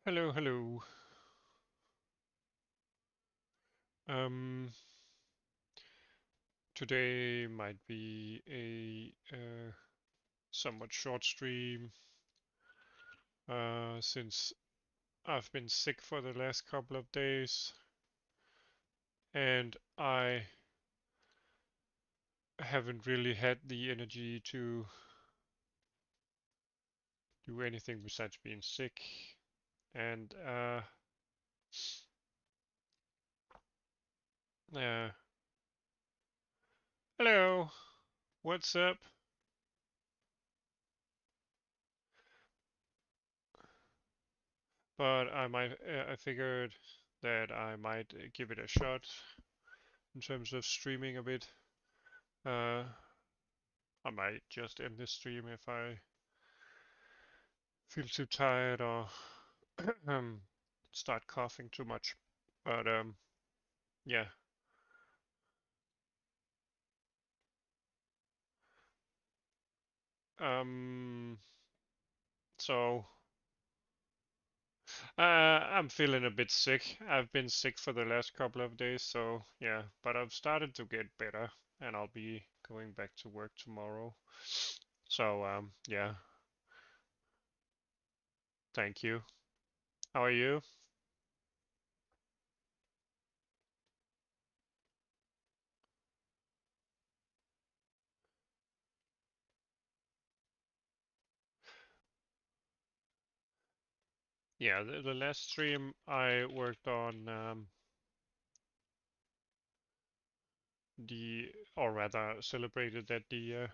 Hello, hello. Um, Today might be a somewhat short stream, since I've been sick for the last couple of days, and I haven't really had the energy to do anything besides being sick. And uh, hello, what's up? But I figured that I might give it a shot in terms of streaming a bit. Uh, I might just end this stream if I feel too tired or um, start coughing too much. But yeah. Um, so I'm feeling a bit sick. I've been sick for the last couple of days, so yeah. But I've started to get better, and I'll be going back to work tomorrow. So yeah. Thank you. How are you? Yeah, the last stream I worked on or rather celebrated that the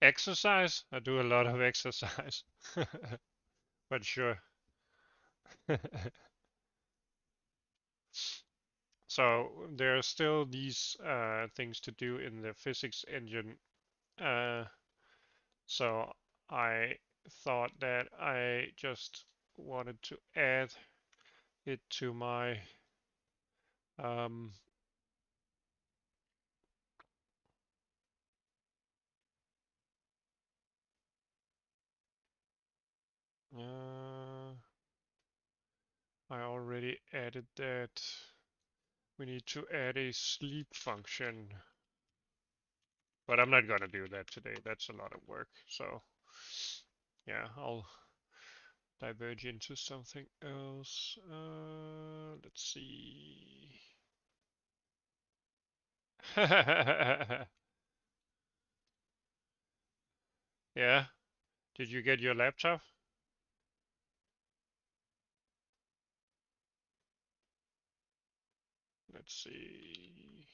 exercise. I do a lot of exercise, but sure. So there are still these things to do in the physics engine. Uh, so I thought that I just wanted to add it to my um, uh, I already added that. We need to add a sleep function, but I'm not gonna do that today. That's a lot of work. So yeah, I'll diverge into something else. Let's see. Yeah, did you get your laptop? Let's see.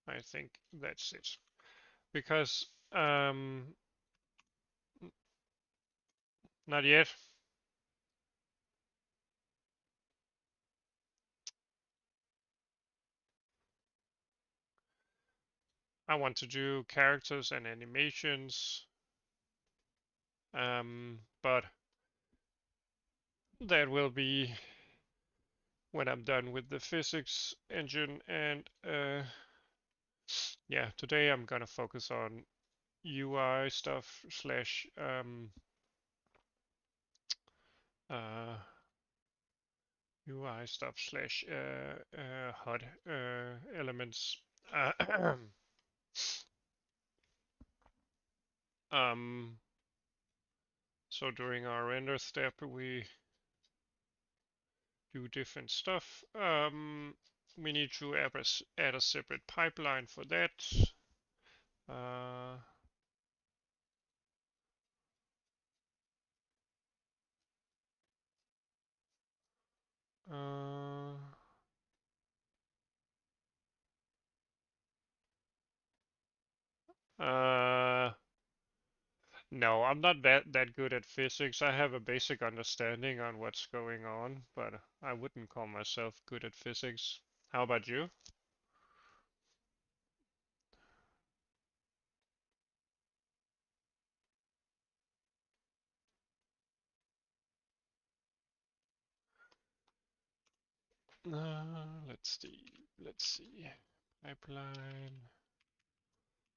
I think that's it. Because, not yet. I want to do characters and animations, but that will be when I'm done with the physics engine. And yeah, today I'm gonna focus on UI stuff slash uh, UI stuff slash HUD elements. Um, so during our render step, we do different stuff. We need to add a separate pipeline for that. Uh, uh, uh, no, I'm not that good at physics. I have a basic understanding on what's going on, but I wouldn't call myself good at physics. How about you? Let's see. Let's see. Pipeline.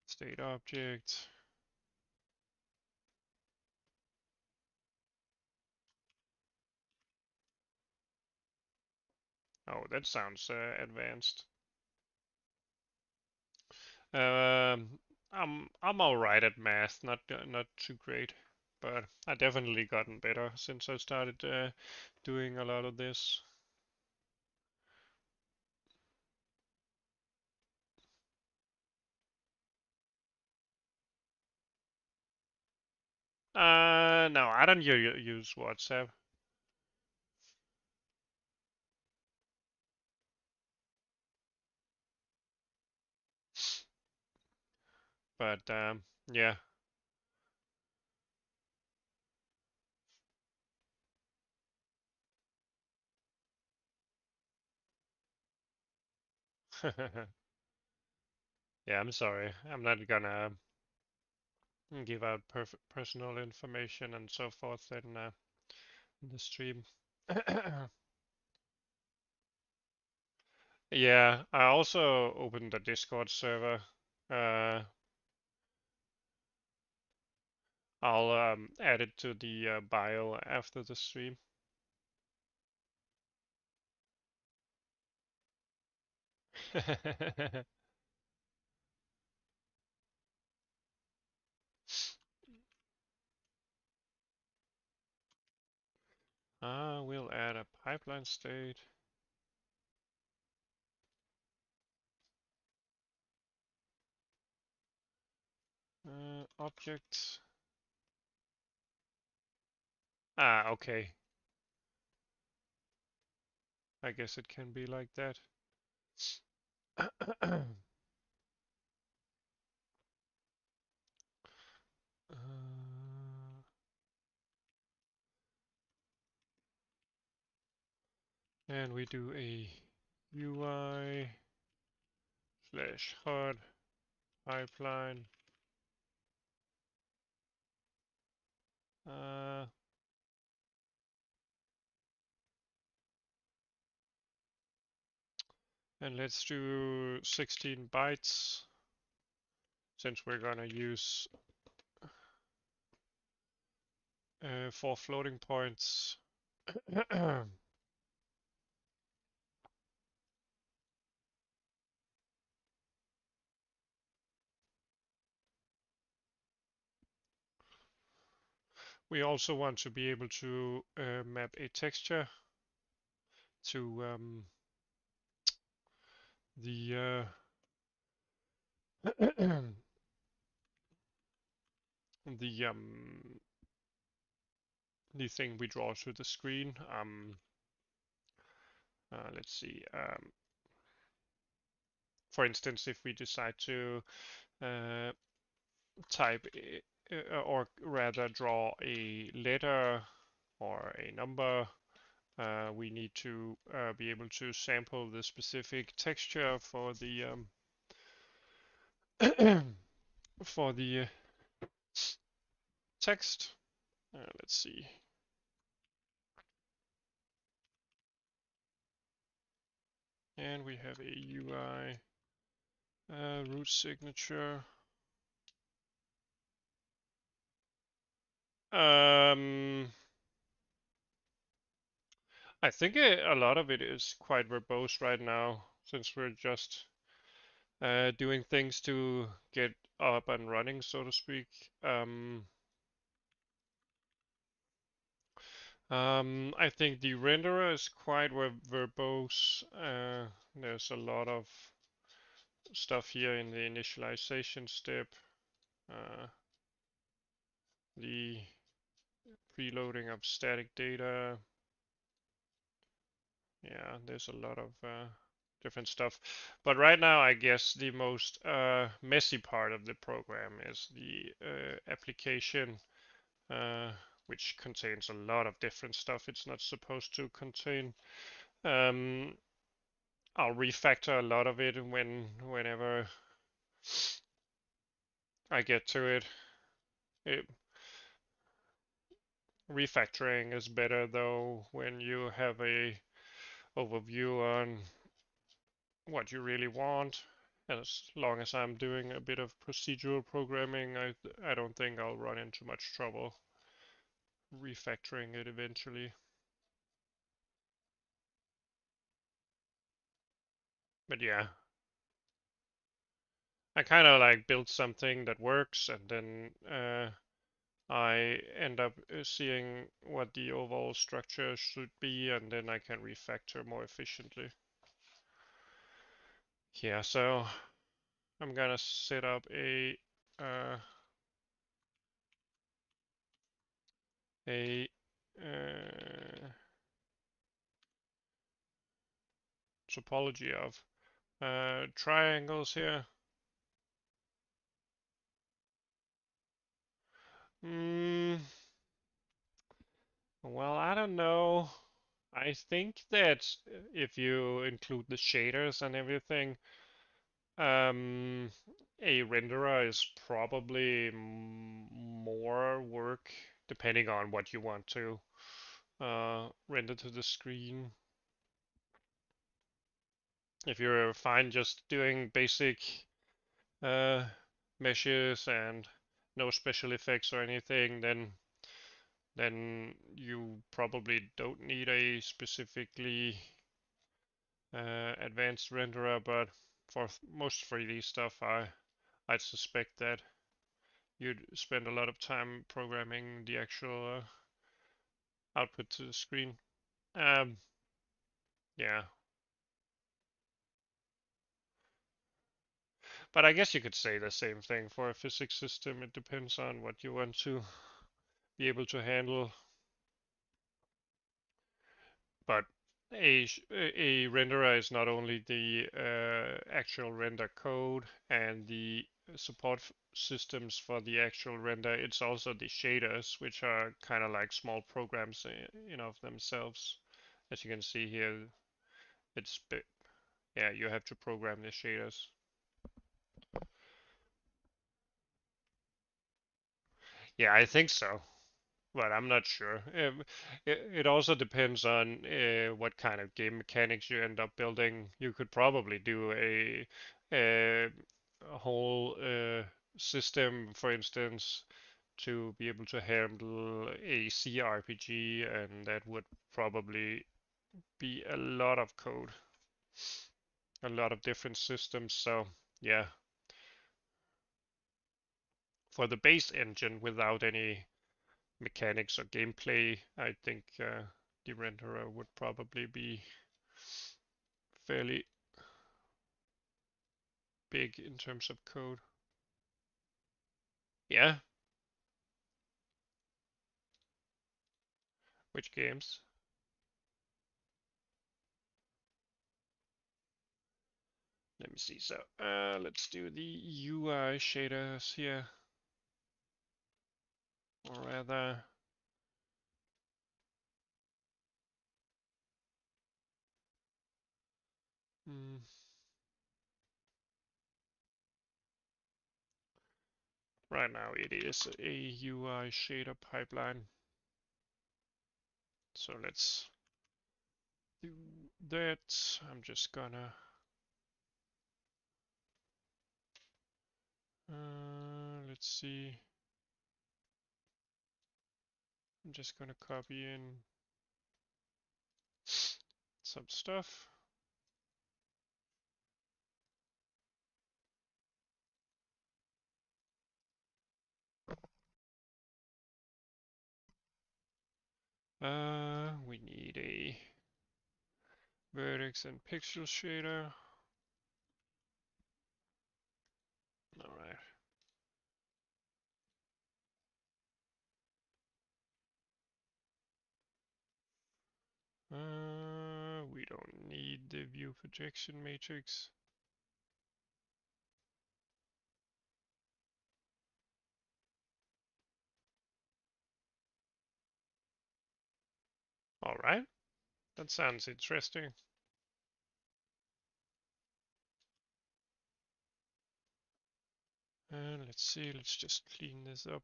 State object. Oh, that sounds advanced. Um, I'm all right at math, not too great, but I definitely gotten better since I started doing a lot of this. No, I don't use WhatsApp, but yeah. Yeah, I'm sorry. I'm not gonna give out personal information and so forth in the stream. Yeah, I also opened the Discord server. Uh, I'll add it to the bio after the stream. We'll add a pipeline state. Objects. Okay. I guess it can be like that. And we do a UI slash HUD pipeline. Uh, and let's do 16 bytes since we're gonna use 4 floating points. We also want to be able to map a texture to the the the thing we draw to the screen. Let's see. For instance, if we decide to uh, type or rather draw a letter or a number, we need to be able to sample the specific texture for the for the text. Let's see. And we have a UI root signature. I think a lot of it is quite verbose right now, since we're just doing things to get up and running, so to speak. I think the renderer is quite verbose. There's a lot of stuff here in the initialization step. Uh, the preloading of static data. Yeah, there's a lot of different stuff. But right now, I guess the most messy part of the program is the application, uh, which contains a lot of different stuff it's not supposed to contain. Um, I'll refactor a lot of it whenever I get to it. it. Refactoring is better though when you have a overview on what you really want. As long as I'm doing a bit of procedural programming, I don't think I'll run into much trouble refactoring it eventually. But yeah, I kind of like built something that works, and then I end up seeing what the overall structure should be, and then I can refactor more efficiently. Yeah, so I'm gonna set up uh, a topology of triangles here. Hmm. Well, I don't know. I think that if you include the shaders and everything, um, a renderer is probably more work depending on what you want to render to the screen. If you're fine just doing basic uh, meshes and no special effects or anything, then you probably don't need a specifically advanced renderer. But for most 3D stuff, I'd suspect that you'd spend a lot of time programming the actual output to the screen. Um, yeah, but I guess you could say the same thing for a physics system. It depends on what you want to be able to handle. But a renderer is not only the actual render code and the support systems for the actual render, it's also the shaders, which are kind of like small programs in of themselves. As you can see here, it's yeah, you have to program the shaders. Yeah, I think so, but I'm not sure. It also depends on what kind of game mechanics you end up building. You could probably do a, a whole system, for instance, to be able to handle a CRPG, and that would probably be a lot of code, a lot of different systems. So yeah, for the base engine without any mechanics or gameplay, I think the renderer would probably be fairly big in terms of code. Yeah, which games? Let me see. So let's do the UI shaders here, or rather, mm, right now it is a UI shader pipeline. So let's do that. I'm just gonna let's see. I'm just gonna copy in some stuff. We need a vertex and pixel shader. All right. We don't need the view projection matrix. All right. That sounds interesting. And let's see. Let's just clean this up.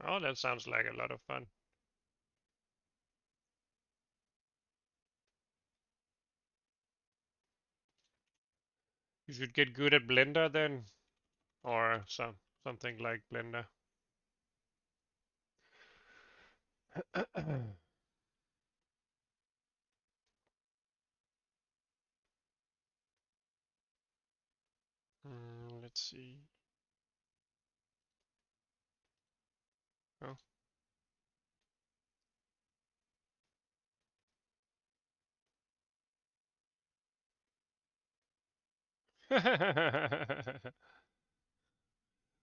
Oh, that sounds like a lot of fun. You should get good at Blender then, or something like Blender. Let's see. Oh.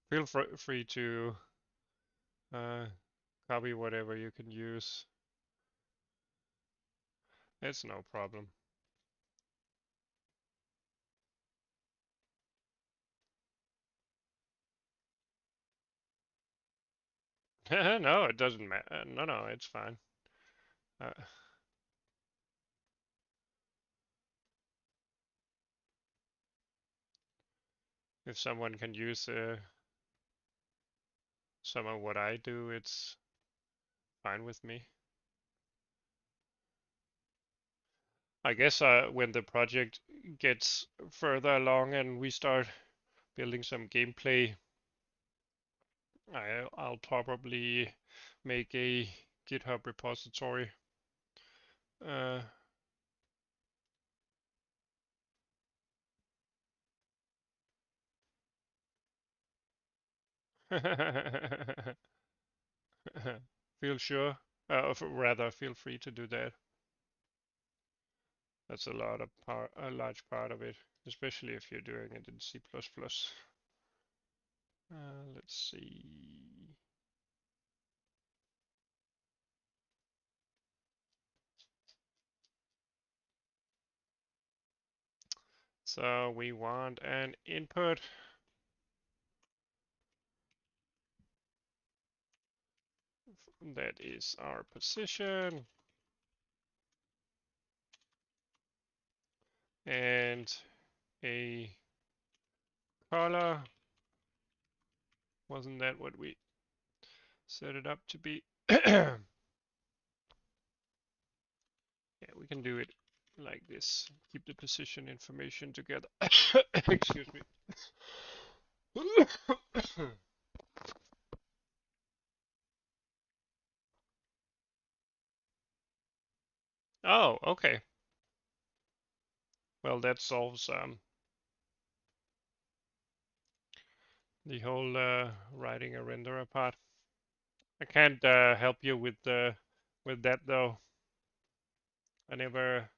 Feel free to uh, copy whatever you can use. It's no problem. No, it doesn't matter. No, it's fine. Uh, if someone can use some of what I do, it's fine with me. I guess when the project gets further along and we start building some gameplay, I'll probably make a GitHub repository. Uh, feel sure, rather feel free to do that. That's a large part of it, especially if you're doing it in C++. Let's see. So we want an input. That is our position. And a color. Wasn't that what we set it up to be? Yeah, we can do it like this. Keep the position information together. Excuse me. Oh, okay. Well, that solves the whole writing a renderer part. I can't help you with that though. I never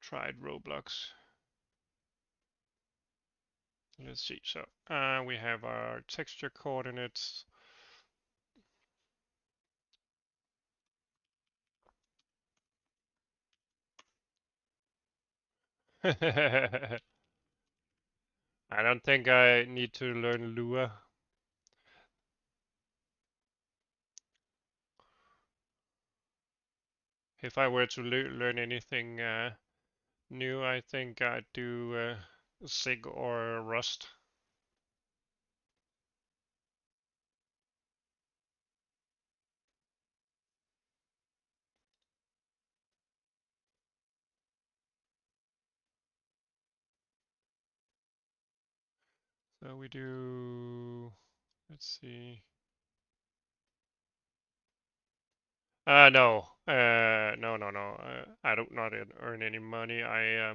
tried Roblox. Let's see. So we have our texture coordinates. I don't think I need to learn Lua. If I were to learn anything new, I think I'd do Sig or Rust. So we do, let's see. No, no. I don't not earn any money. I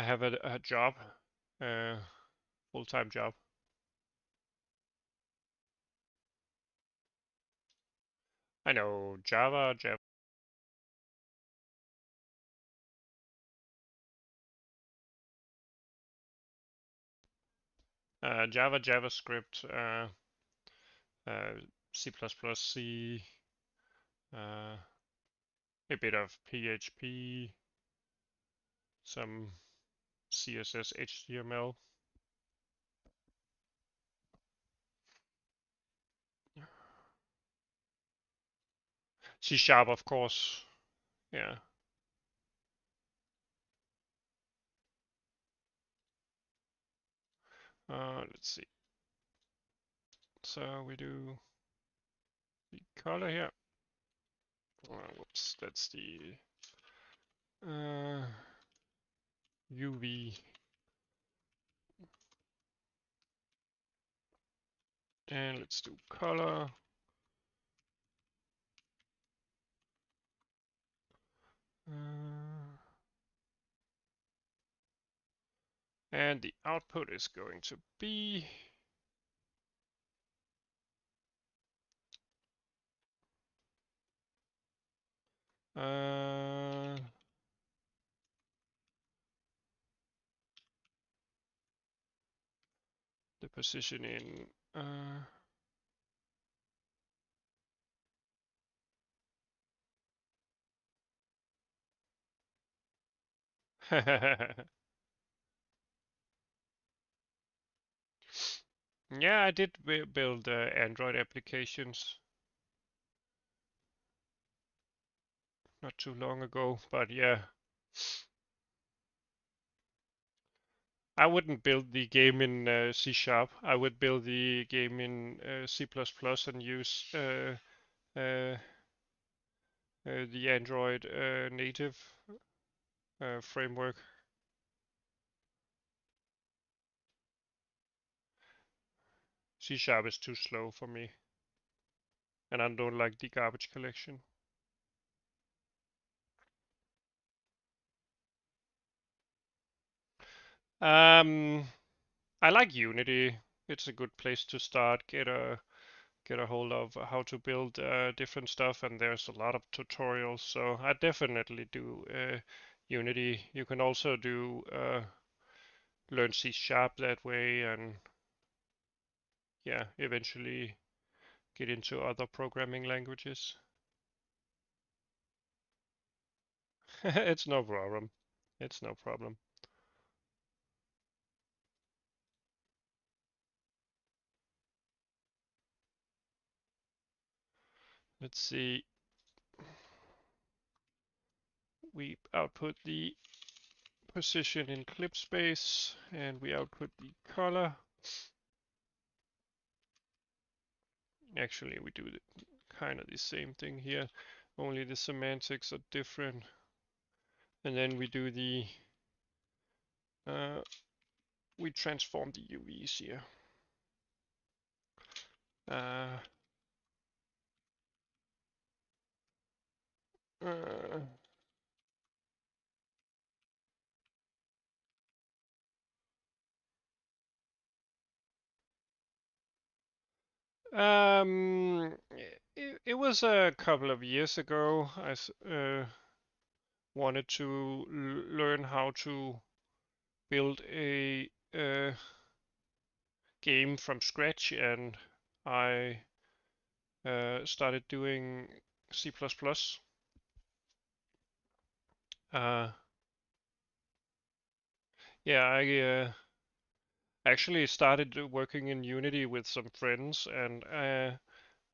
have a job, uh, full-time job. I know Java, Java, JavaScript, C++, C, uh, a bit of PHP, some CSS, HTML. C Sharp, of course. Yeah. Let's see. So we do the color here. Whoops, that's the UV. And let's do color. And the output is going to be the position in yeah, I did build Android applications not too long ago, but yeah, I wouldn't build the game in C Sharp. I would build the game in C++ and use the Android native framework. C Sharp is too slow for me, and I don't like the garbage collection. I like Unity. It's a good place to start, get a hold of how to build different stuff, and there's a lot of tutorials. So I definitely do Unity. You can also do learn C Sharp that way, and yeah, eventually get into other programming languages. It's no problem. It's no problem. Let's see. We output the position in clip space, and we output the color. Actually, we do kind of the same thing here, only the semantics are different. And then we do the we transform the UVs here. Uh, uh, it was a couple of years ago. I wanted to learn how to build a game from scratch, and I started doing C++. Uh, yeah, I actually started working in Unity with some friends, and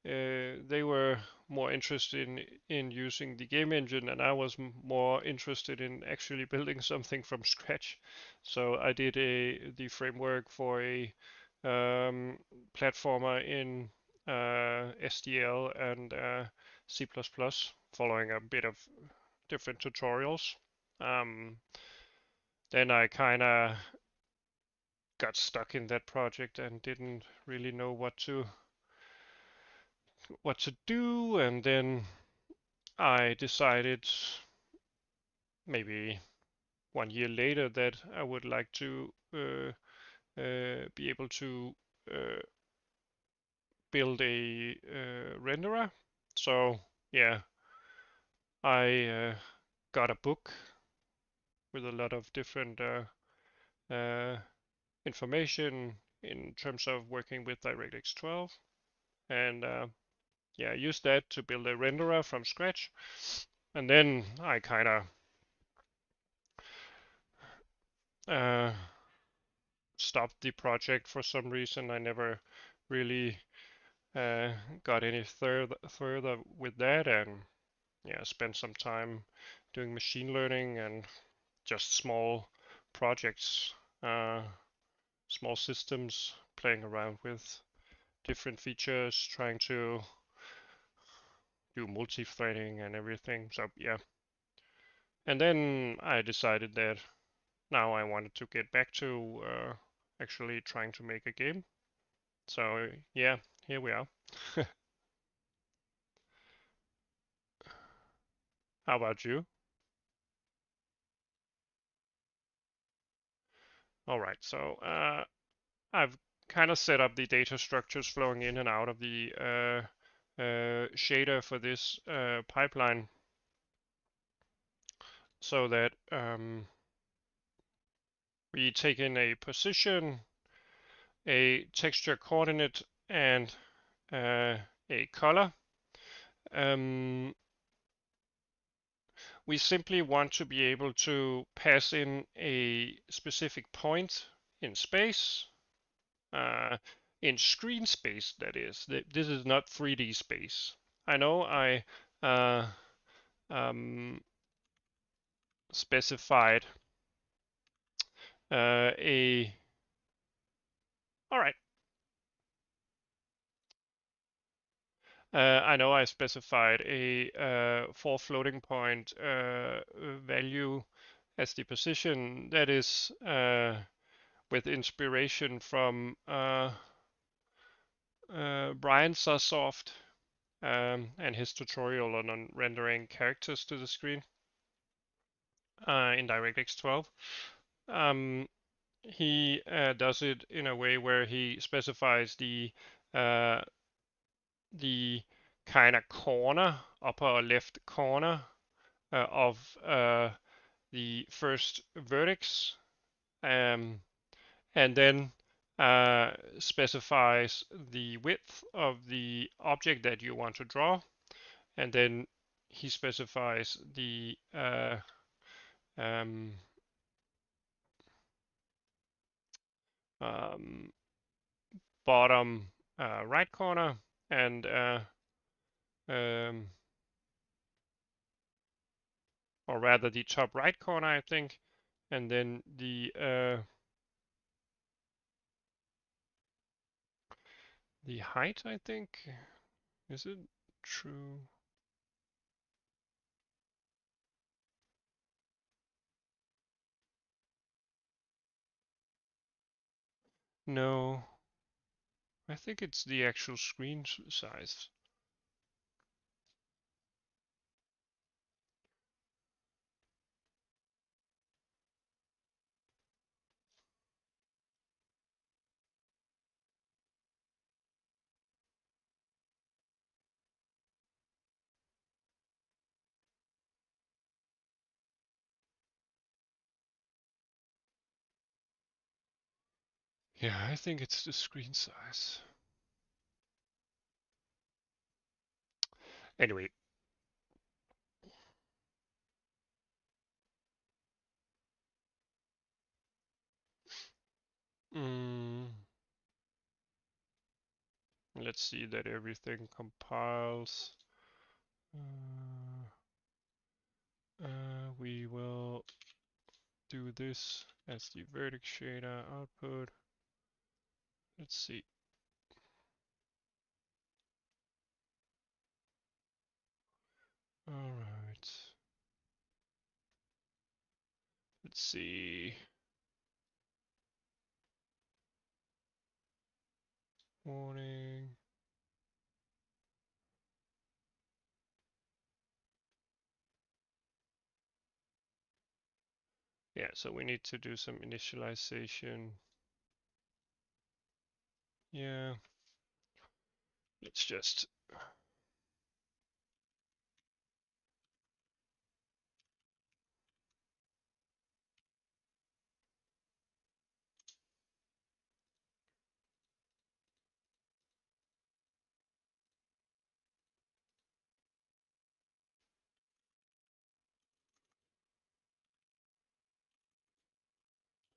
they were more interested in using the game engine, and I was more interested in actually building something from scratch. So I did the framework for a platformer in SDL and C++, following a bit of different tutorials. Um, then I kind of got stuck in that project and didn't really know what to do, and then I decided maybe 1 year later that I would like to be able to uh, build a renderer. So yeah, I got a book with a lot of different uh, information in terms of working with DirectX12, and yeah, I used that to build a renderer from scratch. And then I kind of uh, stopped the project for some reason. I never really uh, got any further with that, and yeah, spent some time doing machine learning and just small projects. Uh, small systems, playing around with different features, trying to do multi-threading and everything. So yeah. And then I decided that now I wanted to get back to actually trying to make a game. So yeah, here we are. How about you? All right, so I've kind of set up the data structures flowing in and out of the shader for this pipeline so that we take in a position, a texture coordinate, and a color. We simply want to be able to pass in a specific point in space, uh, in screen space, that is. This is not 3D space. I know I um, specified a. All right. I know I specified a for floating point value as the position that is with inspiration from Brian Sassoft and his tutorial on rendering characters to the screen in DirectX12. Um, he does it in a way where he specifies uh, the kind of corner, upper left corner of the first vertex, and then specifies the width of the object that you want to draw, and then he specifies the um, um, bottom right corner and um, or rather the top right corner, I think, and then the height, I think. Is it true? No, I think it's the actual screen size. Yeah, I think it's the screen size. Anyway. Mm, let's see that everything compiles. We will do this as the vertex shader output. Let's see. All right. Let's see. Warning. Yeah, so we need to do some initialization. Yeah. Let's just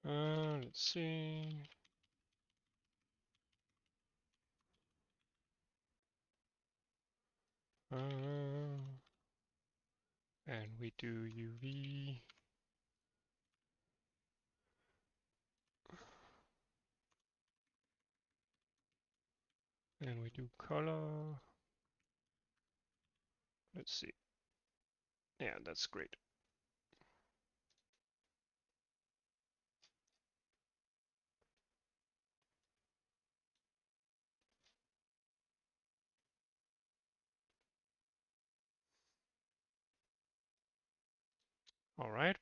let's see. And we do UV. And we do color. Let's see. Yeah, that's great. All right.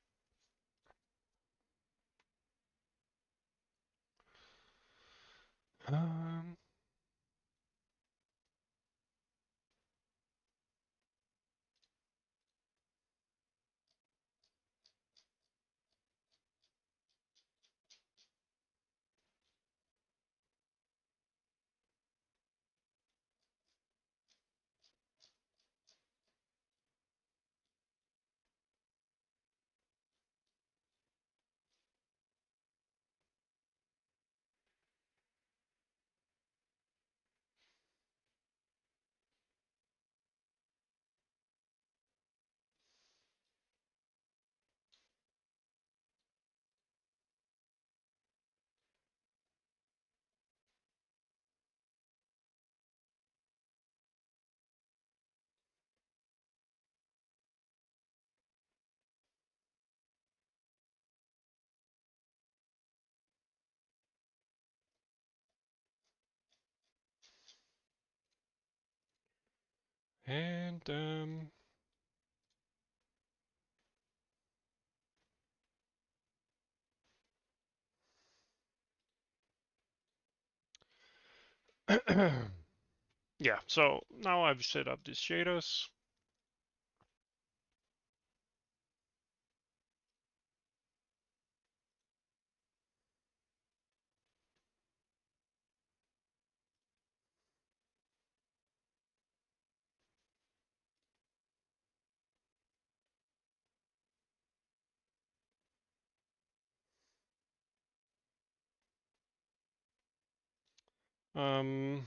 Um, and yeah, so now I've set up these shaders. Um,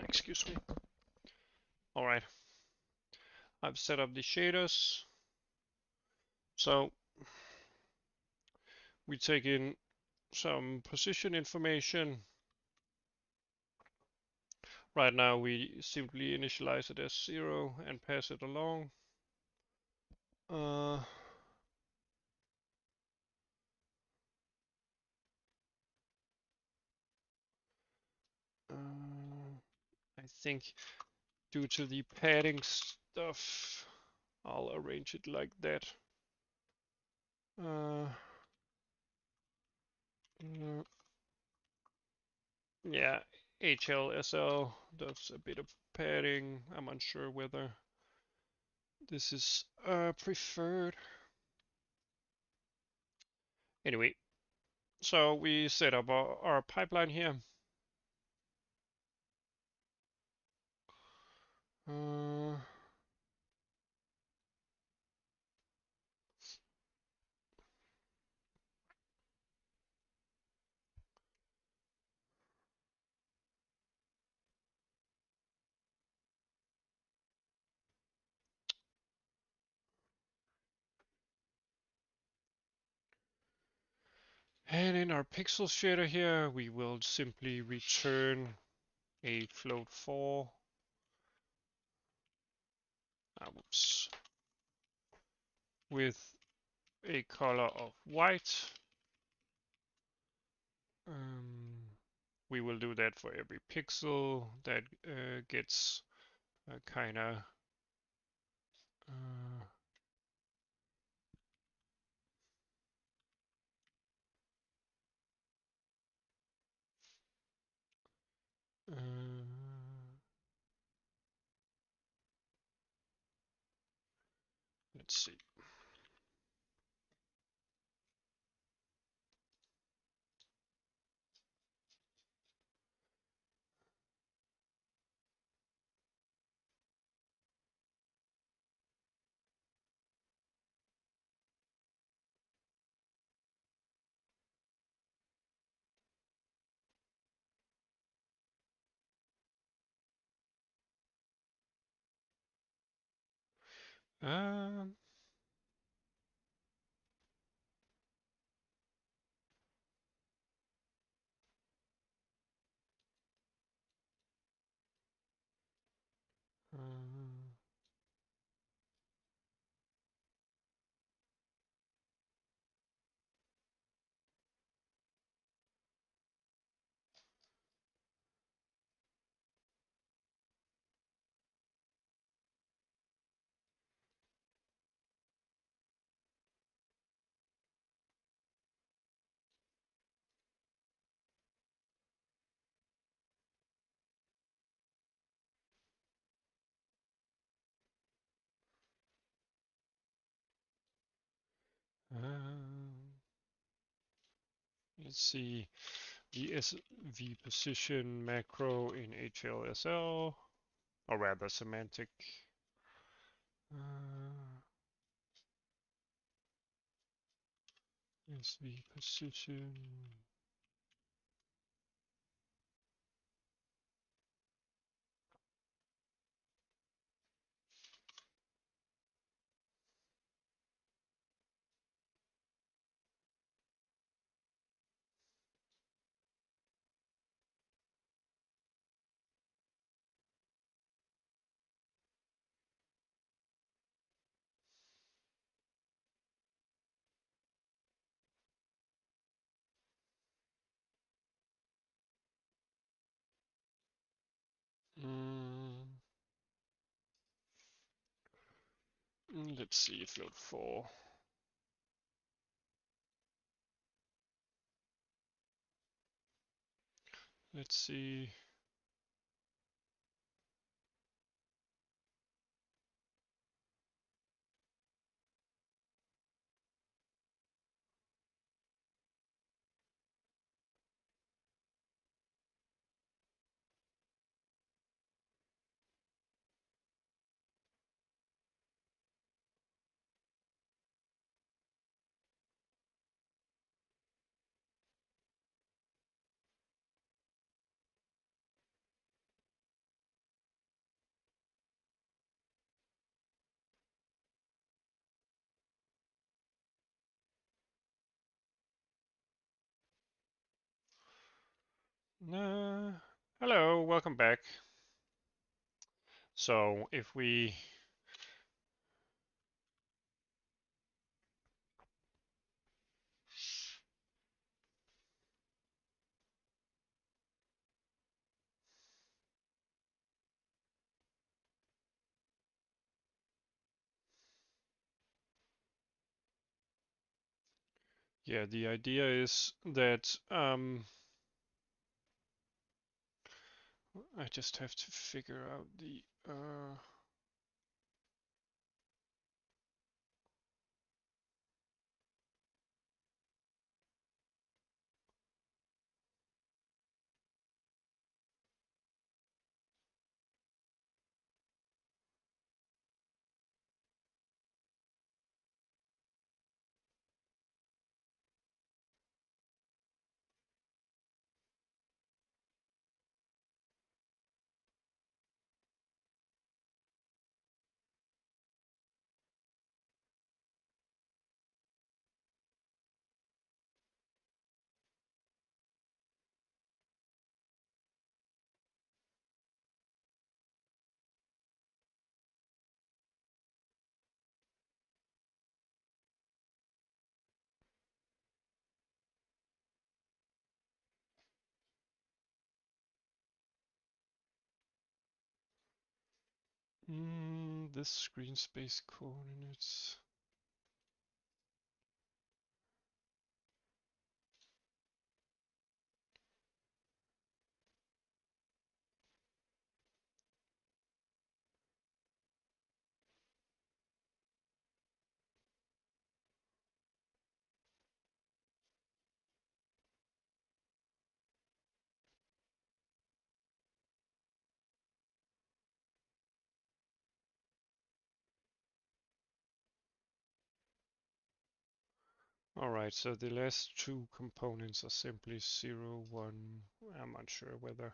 excuse me. All right, I've set up the shaders. So we take in some position information. Right now we simply initialize it as 0 and pass it along. Uh, I think due to the padding stuff, I'll arrange it like that. Uh, yeah, HLSL does a bit of padding. I'm unsure whether this is preferred. Anyway, so we set up our pipeline here. Uh, and in our pixel shader here, we will simply return a float 4. Whoops. With a color of white. We will do that for every pixel that gets kind of uh, let's see. Um, uh, um, let's see. V position macro in HLSL, or rather semantic. Uh, SV position. Mm, let's see, float 4. Let's see. Hello, welcome back. So if we yeah, the idea is that I just have to figure out the this screen space coordinates. Alright, so the last two components are simply 0, 1. I'm not sure whether.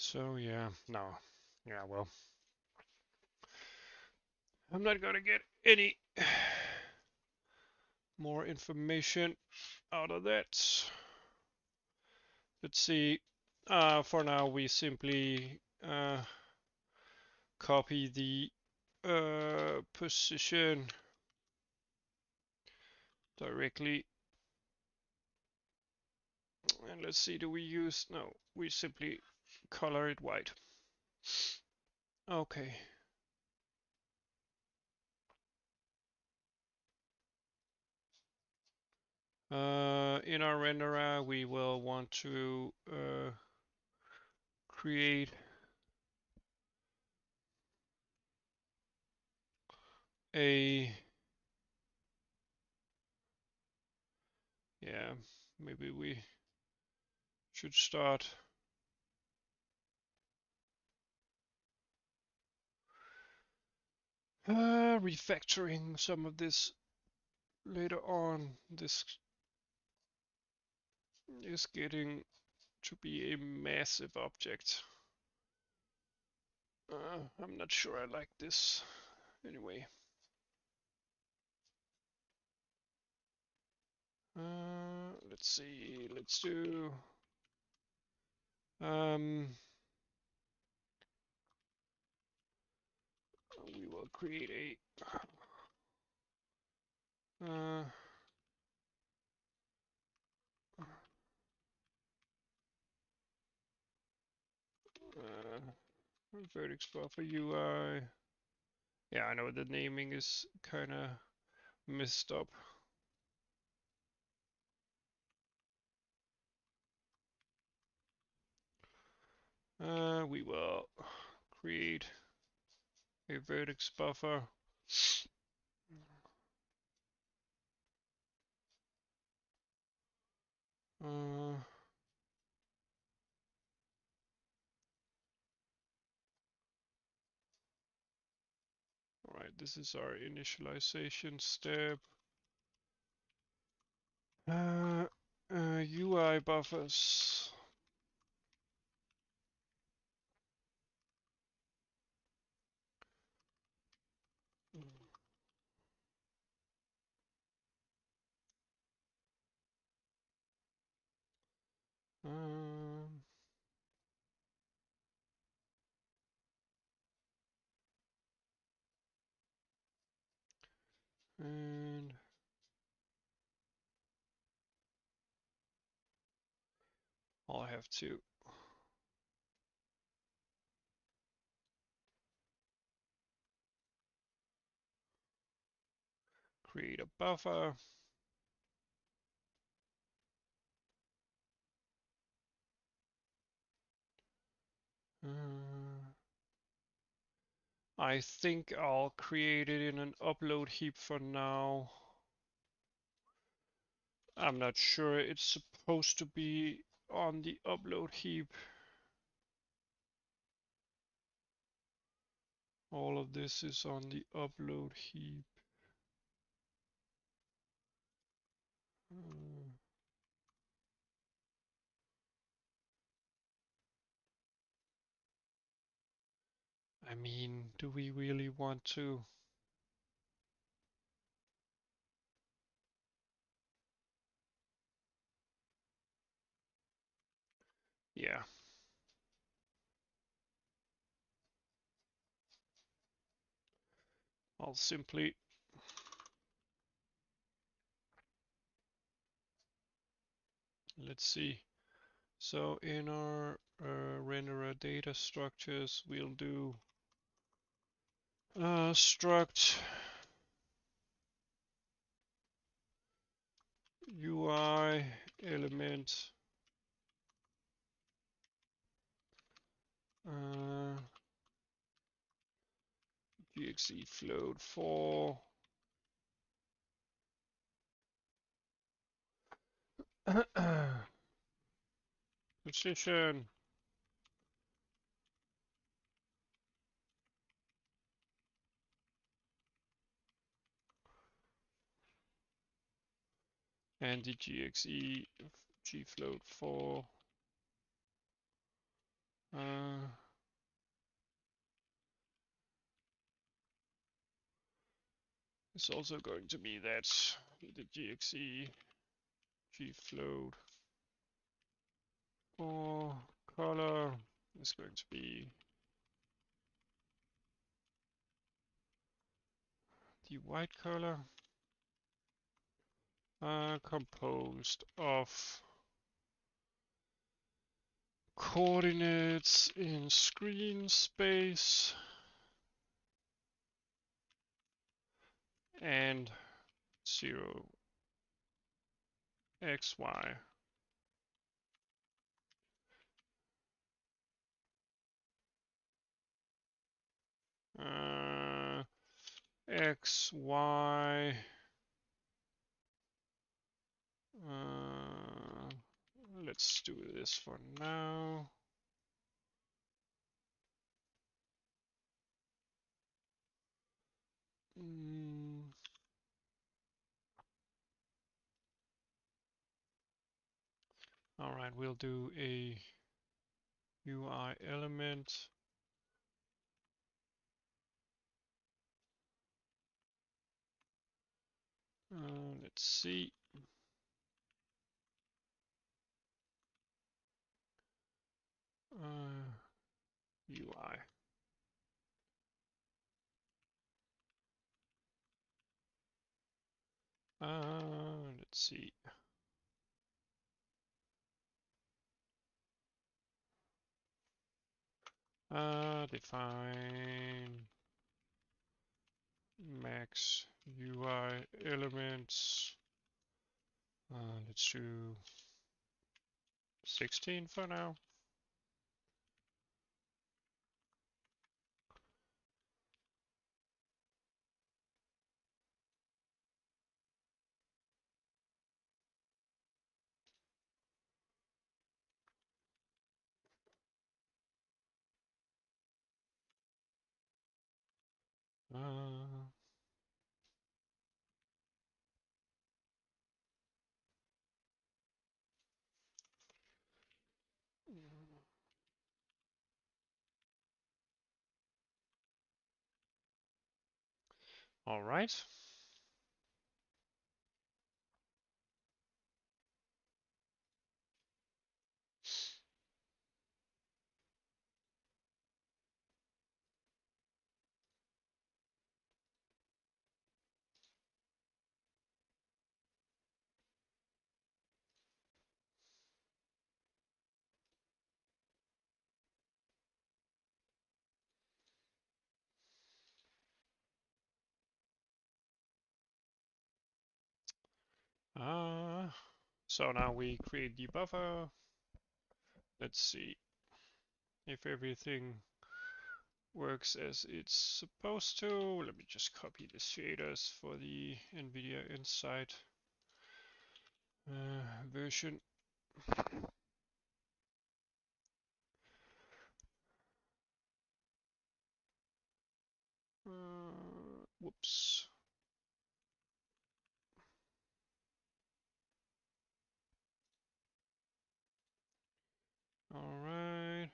So yeah, no. Yeah, well, I'm not gonna get any more information out of that. Let's see. For now, we simply copy the position directly. And let's see, do we use, no, we simply color it white. Okay. In our renderer, we will want to create a, yeah, maybe we should start refactoring some of this later on. This is getting to be a massive object. I'm not sure I like this anyway. Let's see, let's do we will create a vertex buffer UI. Yeah, I know the naming is kind of messed up. We will create a vertex buffer. All right, this is our initialization step. UI buffers. Um, and I'll have to create a buffer. I think I'll create it in an upload heap for now. I'm not sure it's supposed to be on the upload heap. All of this is on the upload heap. I mean, do we really want to? Yeah. I'll simply let's see. So in our renderer data structures, we'll do struct UI element GXE float for position and the GXE float for It's also going to be that the GXE G float or color is going to be the white color composed of coordinates in screen space and 0 xy. X, Y. Let's do this for now. All right, we'll do a UI element. Let's see. UI. Let's see. Define max UI elements. Let's do 16 for now. All right. So now we create the buffer. Let's see if everything works as it's supposed to. Let me just copy the shaders for the NVIDIA Insight version. Whoops. All right.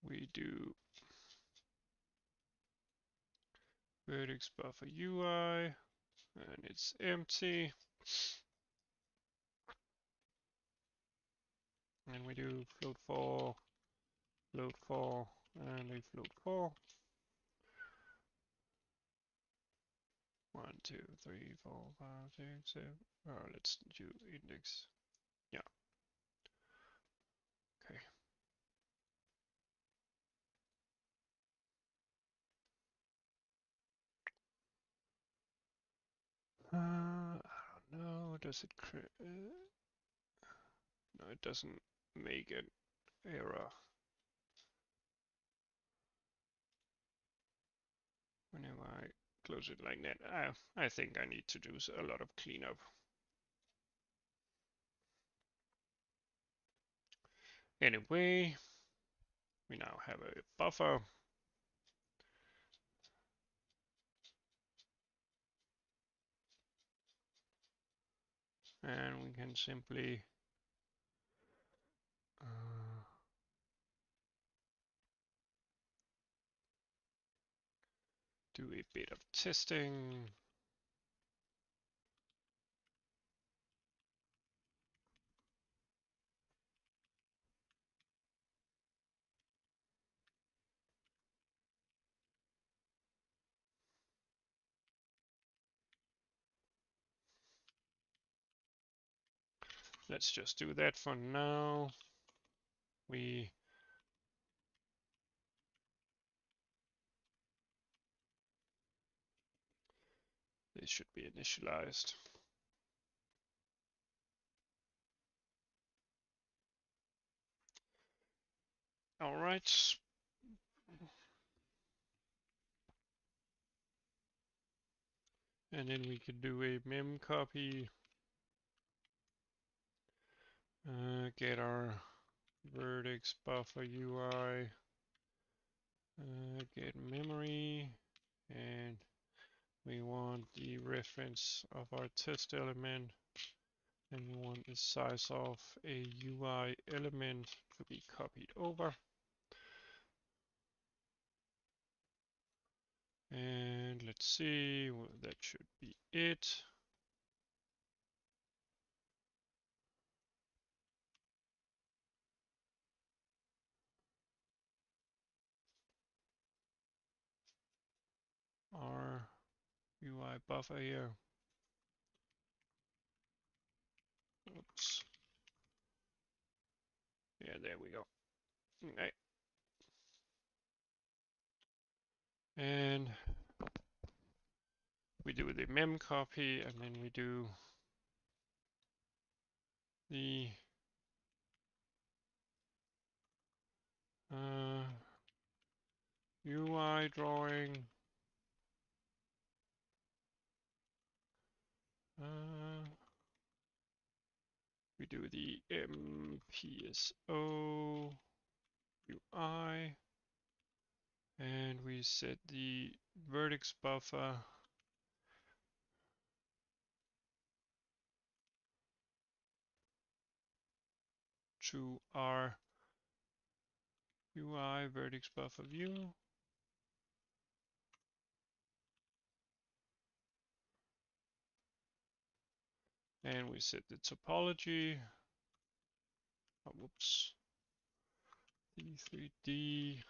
We do vertex buffer UI, and it's empty. And we do float 4, and a float 4. 1, 2, 3, 4, 5, 6, 7. Let's do index. Yeah. Okay. I don't know. Does it create? No, it doesn't make an error whenever I close it like that. I think I need to do a lot of cleanup. Anyway, We now have a buffer. And we can simply do a bit of testing. Let's just do that for now. This should be initialized. All right. And then we could do a mem copy. Get our vertex buffer UI. Get memory. And we want the reference of our test element. And we want the size of a UI element to be copied over. And let's see, well, that should be it. Our UI buffer here. Oops. Yeah, there we go. Okay. And we do the mem copy, and then we do the UI drawing. We do the MPSO UI, and we set the vertex buffer to our UI vertex buffer view. And we set the topology. Oh, whoops. The 3D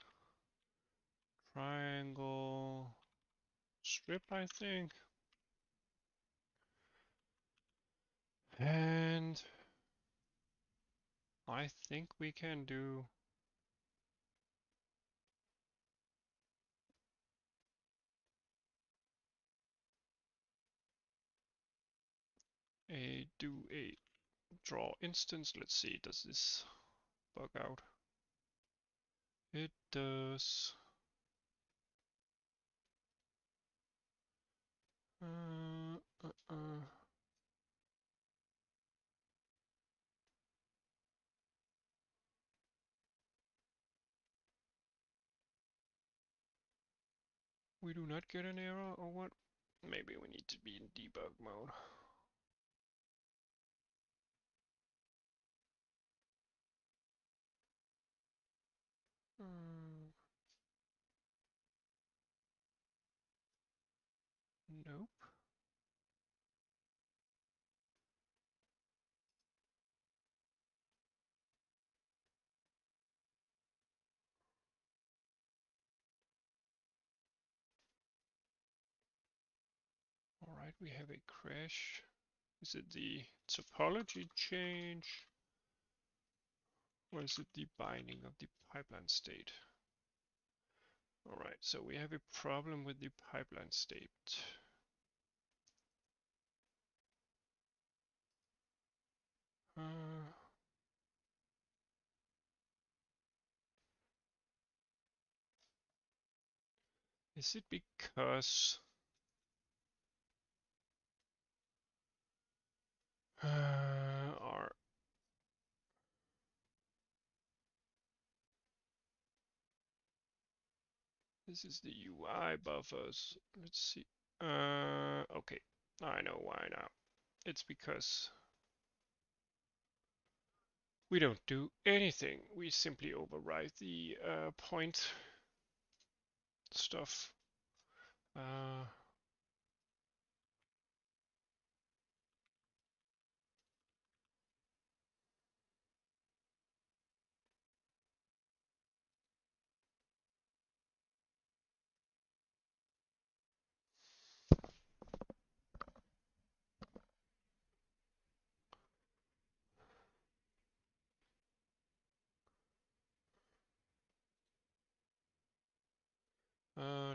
triangle strip, I think. And I think we can do a draw instance. Let's see, does this bug out? It does. We do not get an error, or what? Maybe we need to be in debug mode. Nope. All right, we have a crash. Is it the topology change? Or is it the binding of the pipeline state? All right, so we have a problem with the pipeline state. Is it because our This is the UI buffers. Let's see. Okay, I know why now. It's because we don't do anything. We simply override the point stuff. Uh,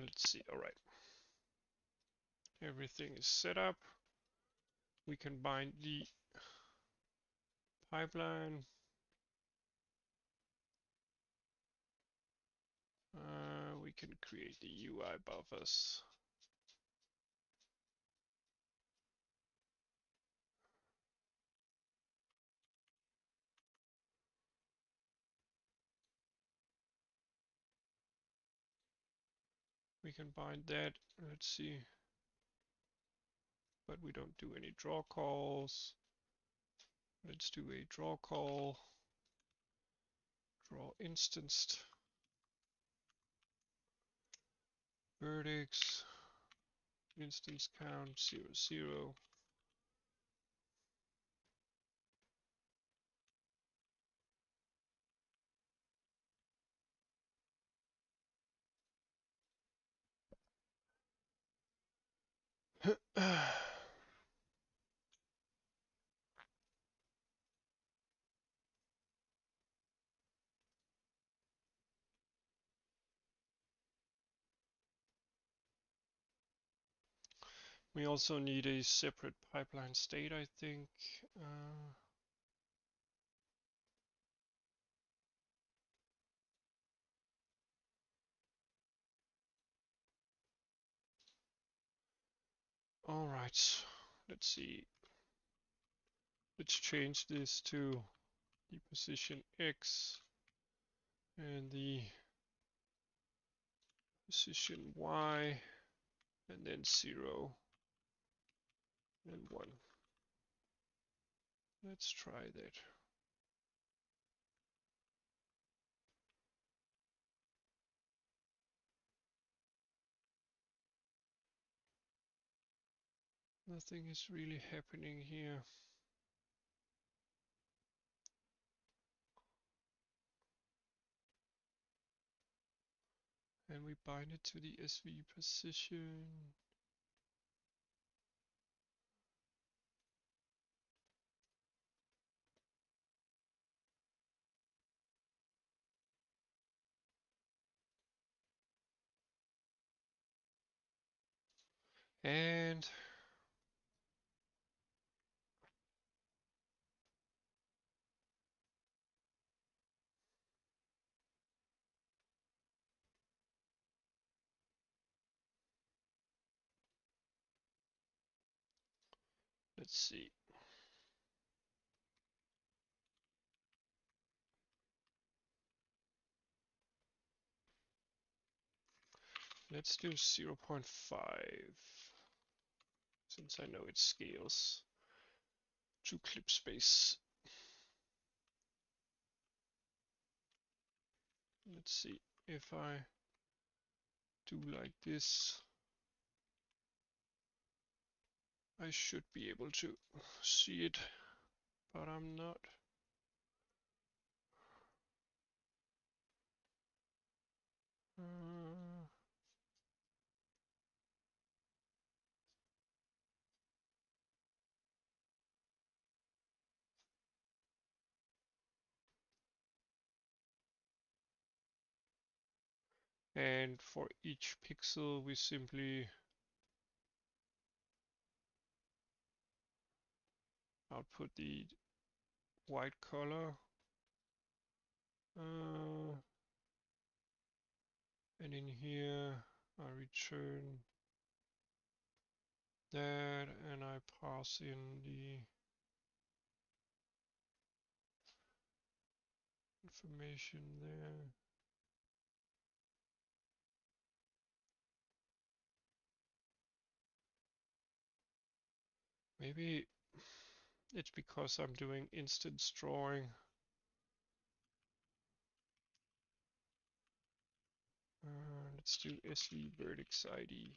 let's see. All right, everything is set up. We can bind the pipeline. We can create the UI buffers. We can bind that. Let's see. But we don't do any draw calls. Let's do a draw call. Draw instanced. Vertex. Instance count 0, 0. We also need a separate pipeline state, I think. All right, let's see. Let's change this to the position X and the position Y, and then 0 and 1. Let's try that. Nothing is really happening here. And we bind it to the SV position. And let's see. Let's do 0.5, since I know it scales to clip space. Let's see if I do like this. I should be able to see it, but I'm not. And for each pixel, we simply output the white color. And in here, I return that, and I pass in the information there. Maybe it's because I'm doing instance drawing. Let's do SV vertex ID.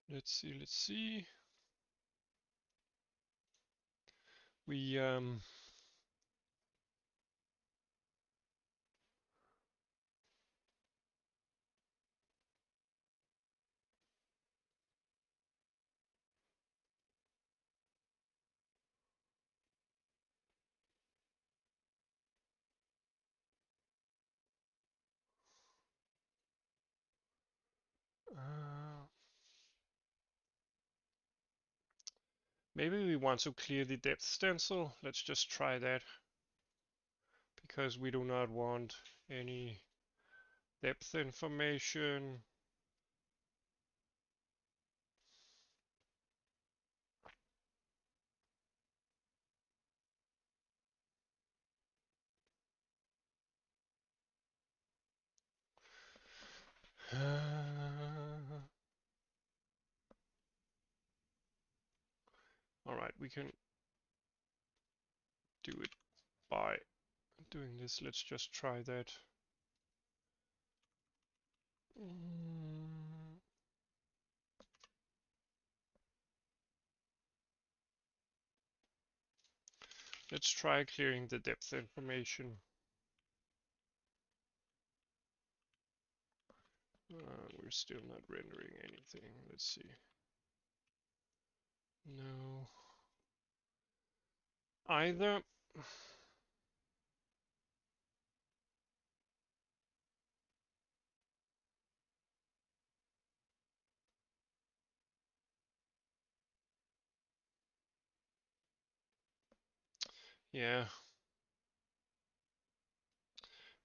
Let's see. We maybe we want to clear the depth stencil. Let's just try that because we do not want any depth information. All right, we can do it by doing this. Let's just try that. Let's try clearing the depth information. We're still not rendering anything. Let's see. No. Either. Yeah.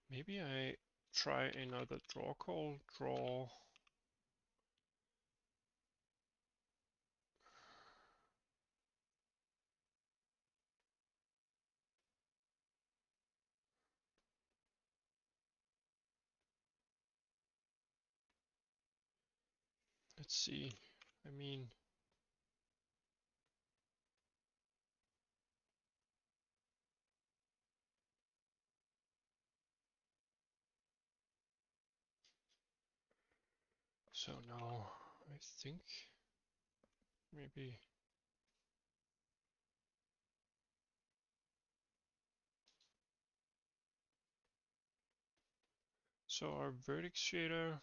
Maybe I try another draw call. Draw. Let's see. I mean, so now I think maybe. So our vertex shader.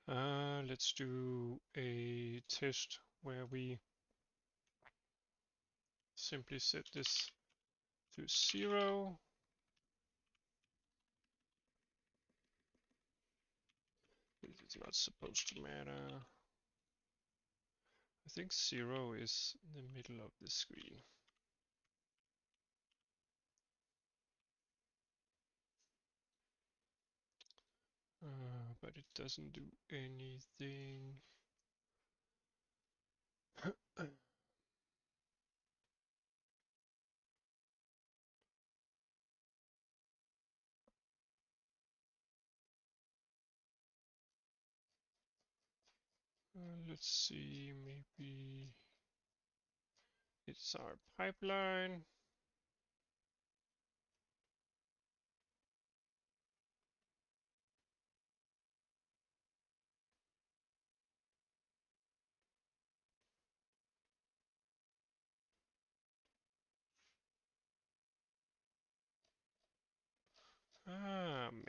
Let's do a test where we simply set this to 0. This is not supposed to matter. I think 0 is in the middle of the screen. But it doesn't do anything. Let's see, maybe it's our pipeline.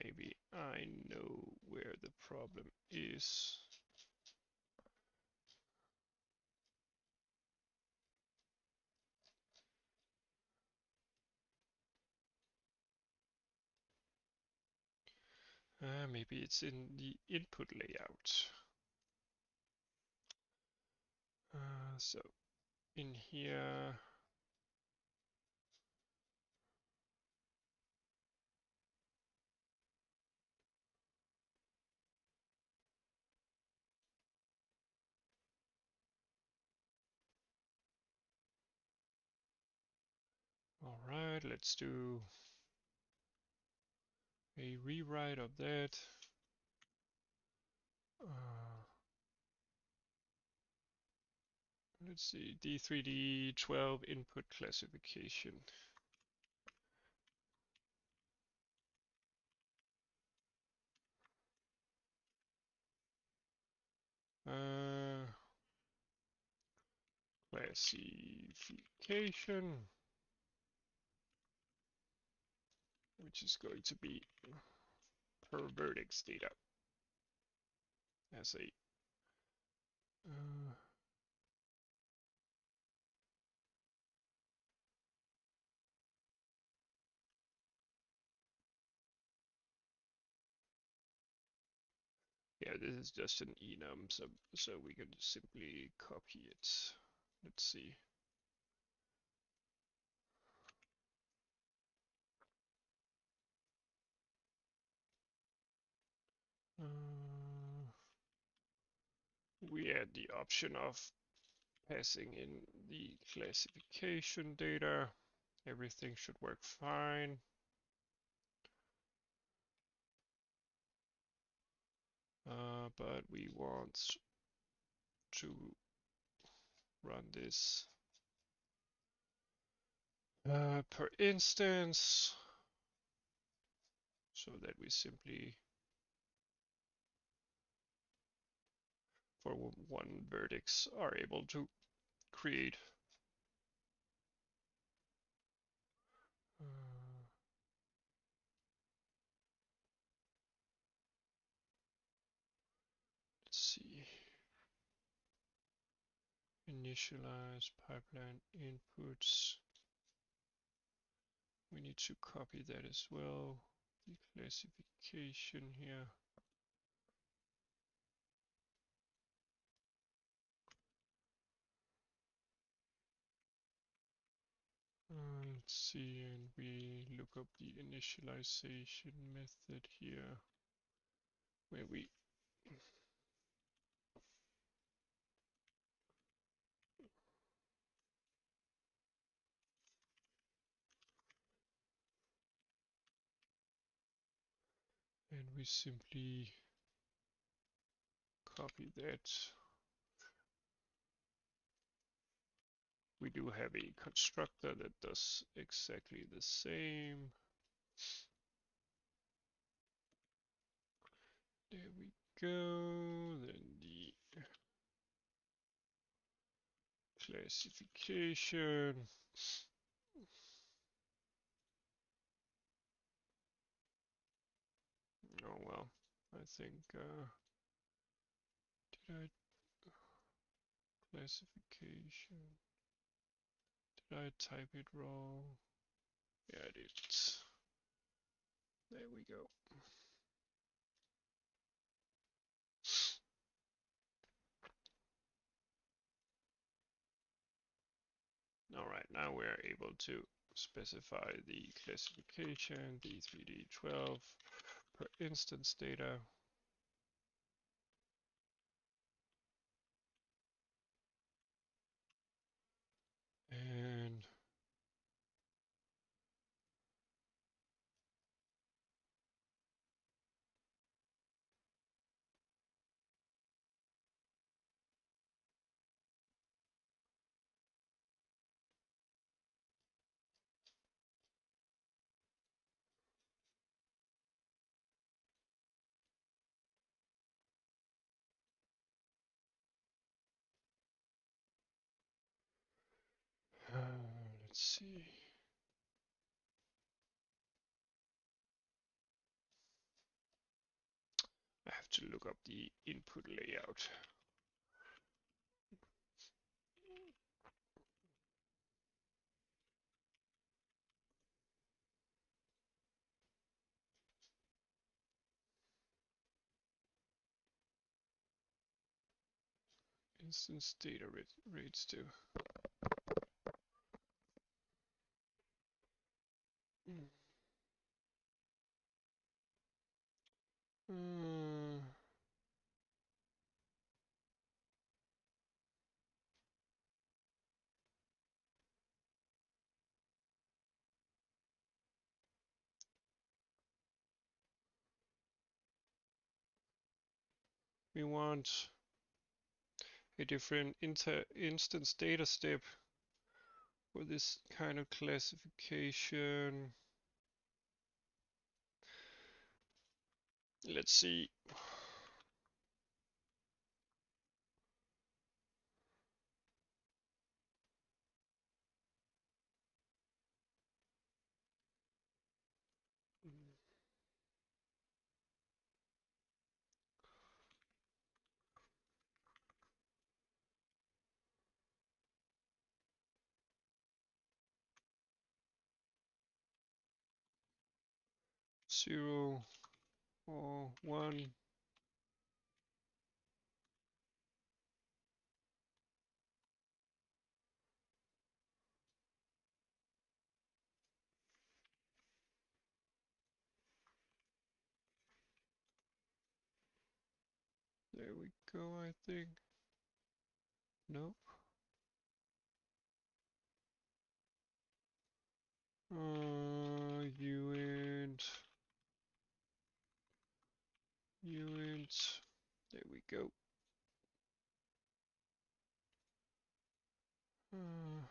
Maybe I know where the problem is. Maybe it's in the input layout. So in here, all right, let's do a rewrite of that. Let's see, D3D12 input classification. Classification, which is going to be per vertex data as a yeah, this is just an enum, so we can simply copy it. Let's see. We add the option of passing in the classification data. Everything should work fine. But we want to run this per instance, so that we simply, for one vertex, are able to create let's see, initialize pipeline inputs. We need to copy that as well. The classification here. Let's see, and we look up the initialization method here, where we simply copy that. We do have a constructor that does exactly the same. There we go. Then the classification. Oh well, I think Did I classification? Did I type it wrong? Yeah, I did. There we go. All right, now we're able to specify the classification D3D12 per instance data. And let's see. I have to look up the input layout. Instance data rates too. We want a different instance data step for this kind of classification. Let's see. Zero or one. There we go, I think. Nope. Uint. There we go. Uh,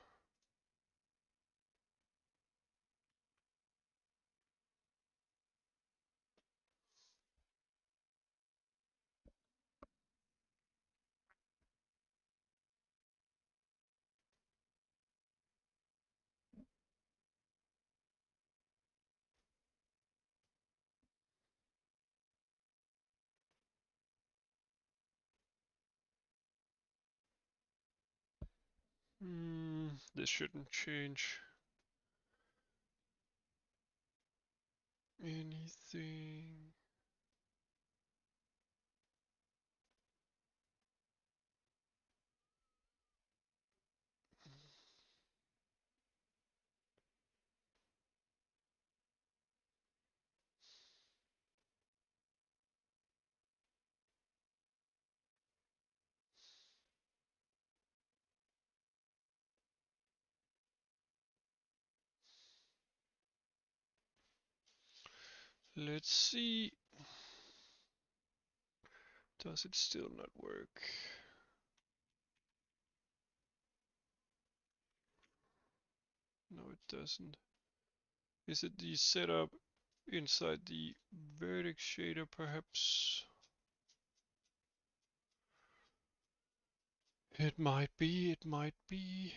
this shouldn't change anything. Let's see. Does it still not work? No, it doesn't. Is it the setup inside the vertex shader, perhaps? It might be, it might be.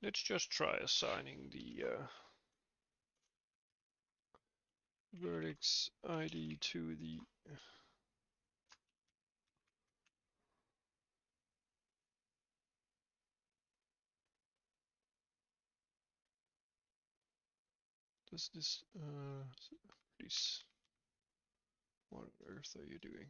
Let's just try assigning the vertex ID to the does this please, what on earth are you doing?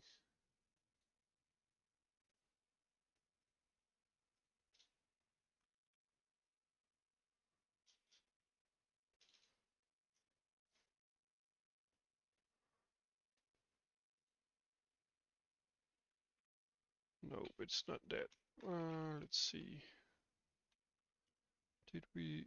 No, it's not that. Let's see. Did we?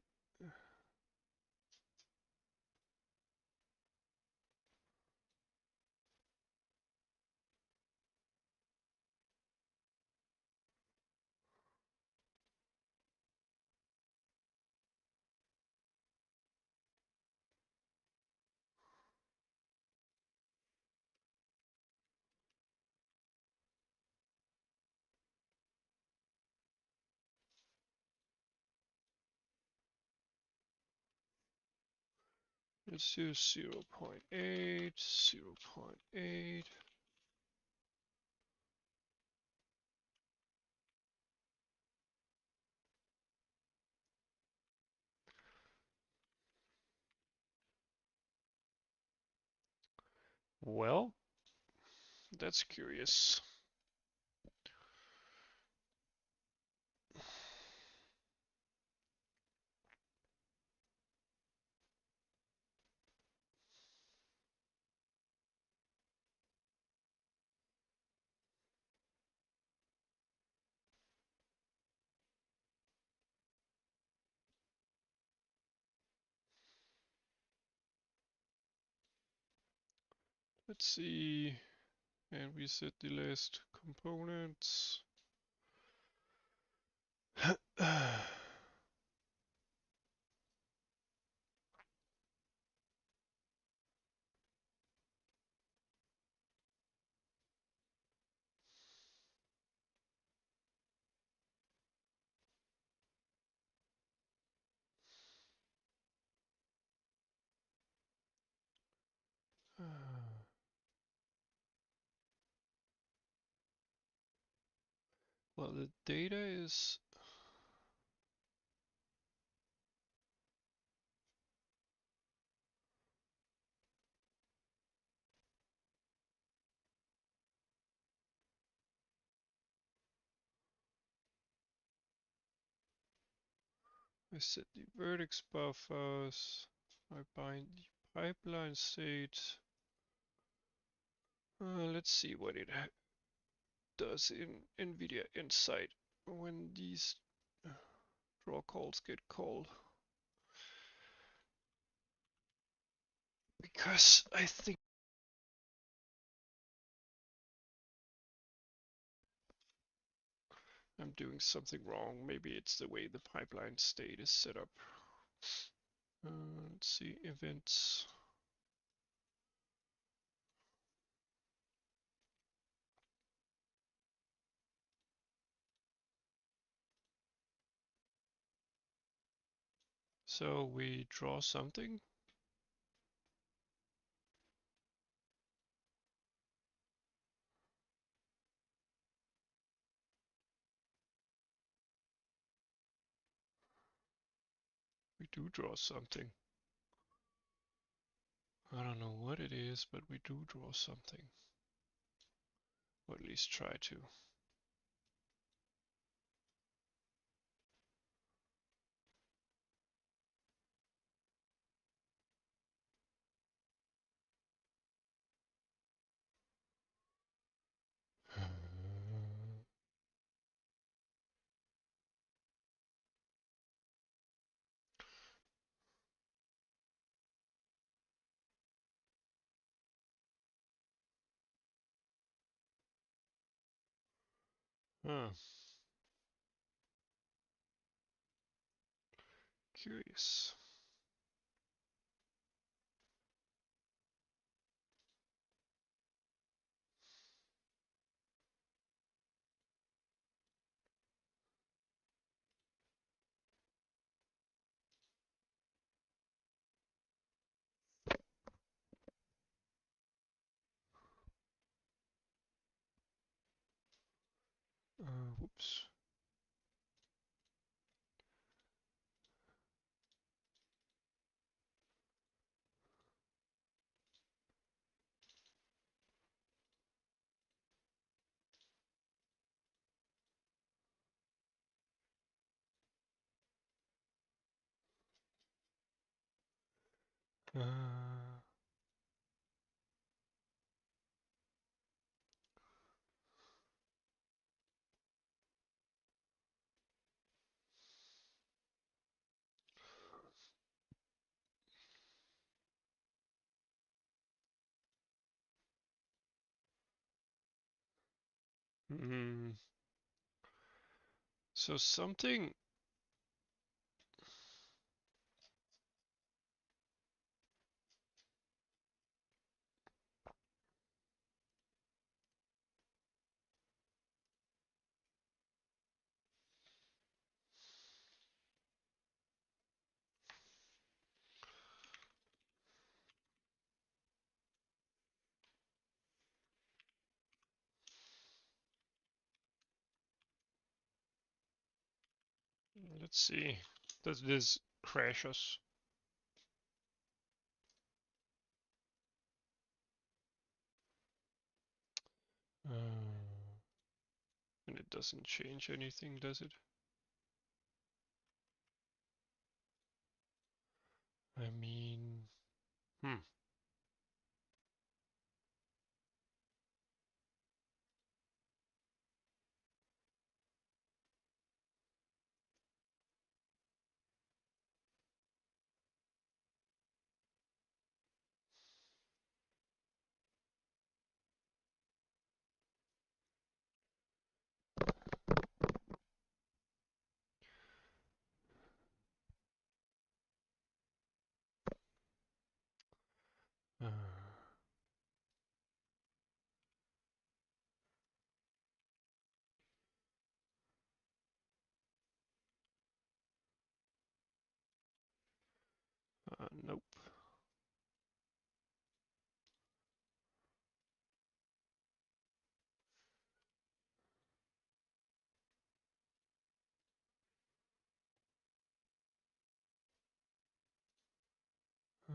Let's do 0.8, 0.8. Well, that's curious. Let's see, and we set the last components. Well, the data is I set the vertex buffers. I bind the pipeline state. Let's see what it does in NVIDIA Insight when these draw calls get called. Because I think I'm doing something wrong. Maybe it's the way the pipeline state is set up. Let's see, events. So we draw something. We do draw something. I don't know what it is, but we do draw something. Or at least try to. Huh. Curious. Whoops. Hmm. So something. Let's see. Does this crash us? And it doesn't change anything, does it? I mean, hmm. Uh, nope. Uh,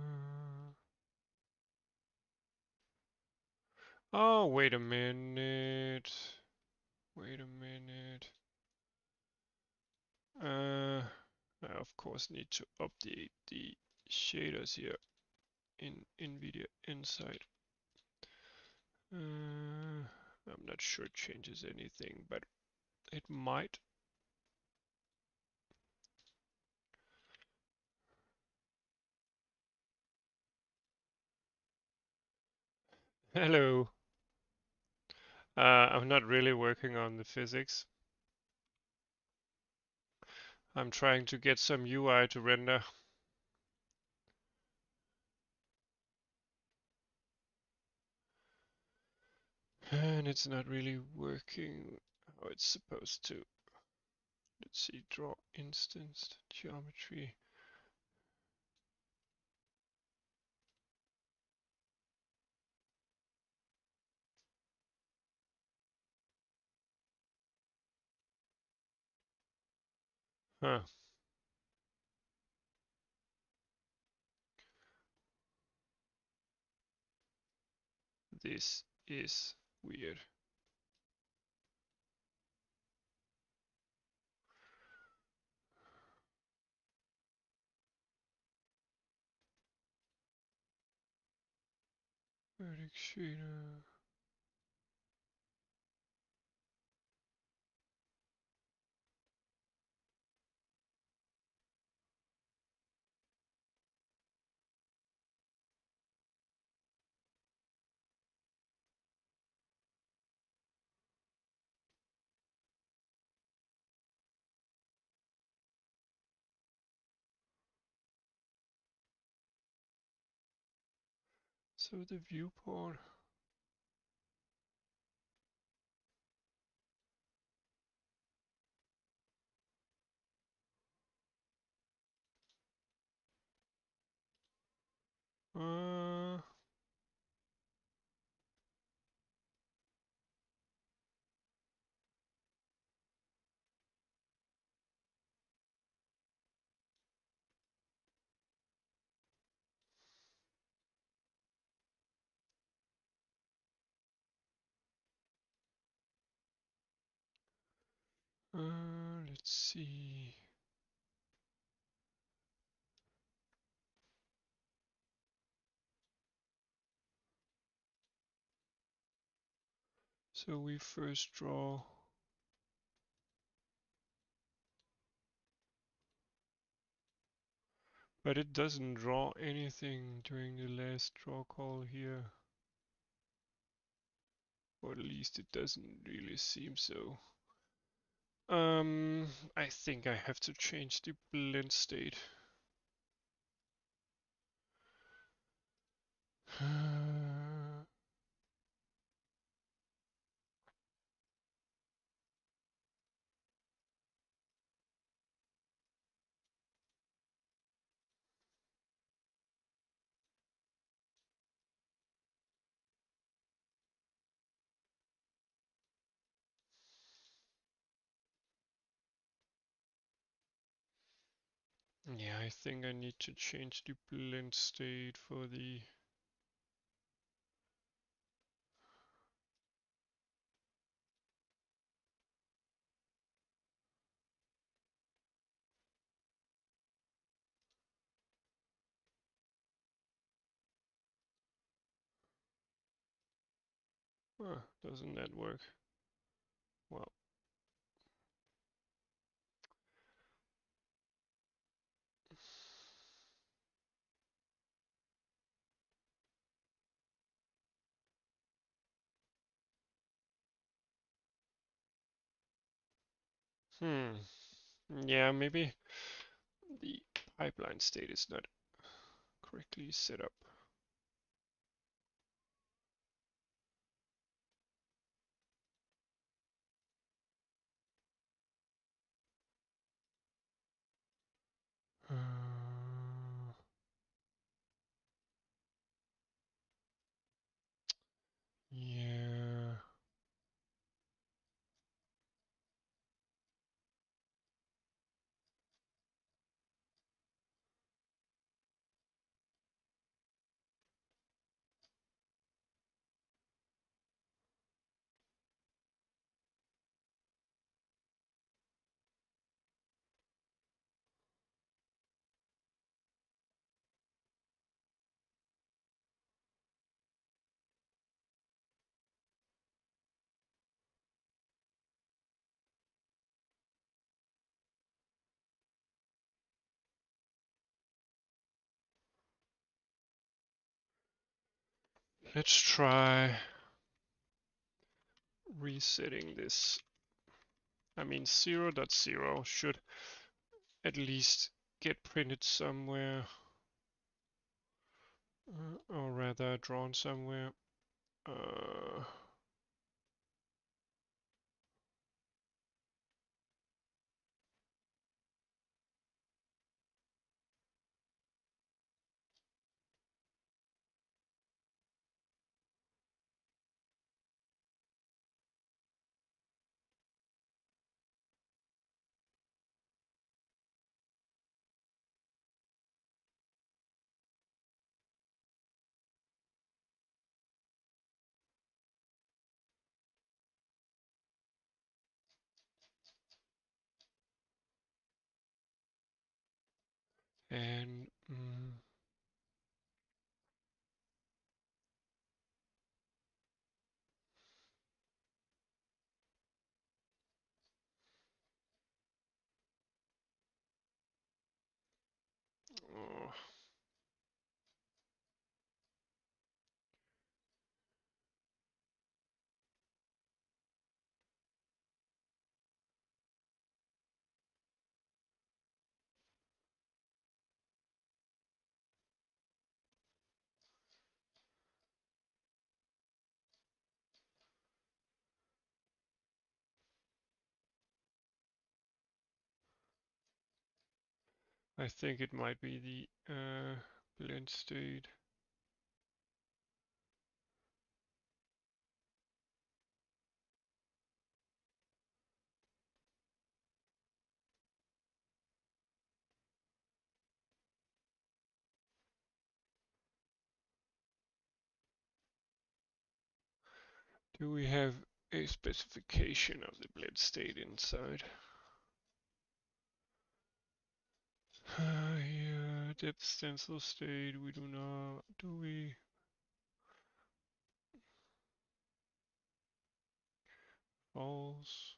oh, wait a minute. Wait a minute. I of course need to update the shaders here in NVIDIA Insight. I'm not sure it changes anything, but it might. Hello. I'm not really working on the physics. I'm trying to get some UI to render. And it's not really working how it's supposed to. Let's see, draw instanced geometry. Huh. This is weird. Vertex shader. So the viewport. Uh, Let's see. So we first draw. But it doesn't draw anything during the last draw call here. Or at least it doesn't really seem so. I think I have to change the blend state. Yeah, I think I need to change the blend state for the... doesn't that work? Well, yeah, maybe the pipeline state is not correctly set up. Yeah. Let's try resetting this. I mean, 0.0 should at least get printed somewhere, or rather drawn somewhere. Uh, and oh, I think it might be the blend state. Do we have a specification of the blend state inside. Here, depth stencil state, we do not, do we? False.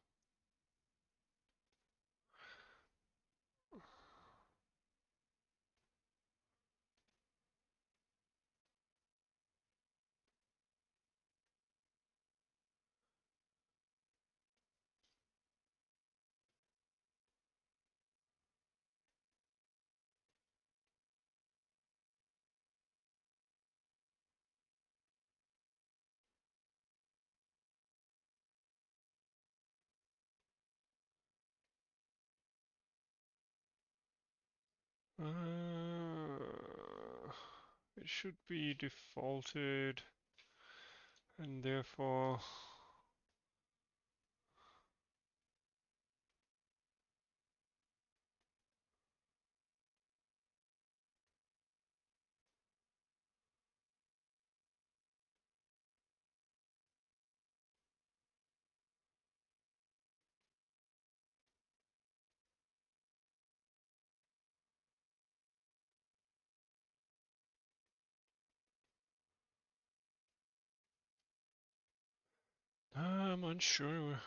It should be defaulted, and therefore I'm unsure.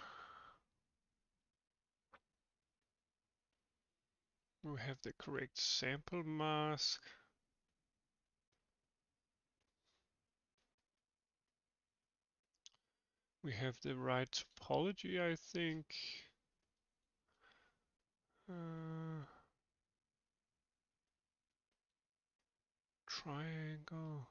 We have the correct sample mask. We have the right topology, I think. Triangle.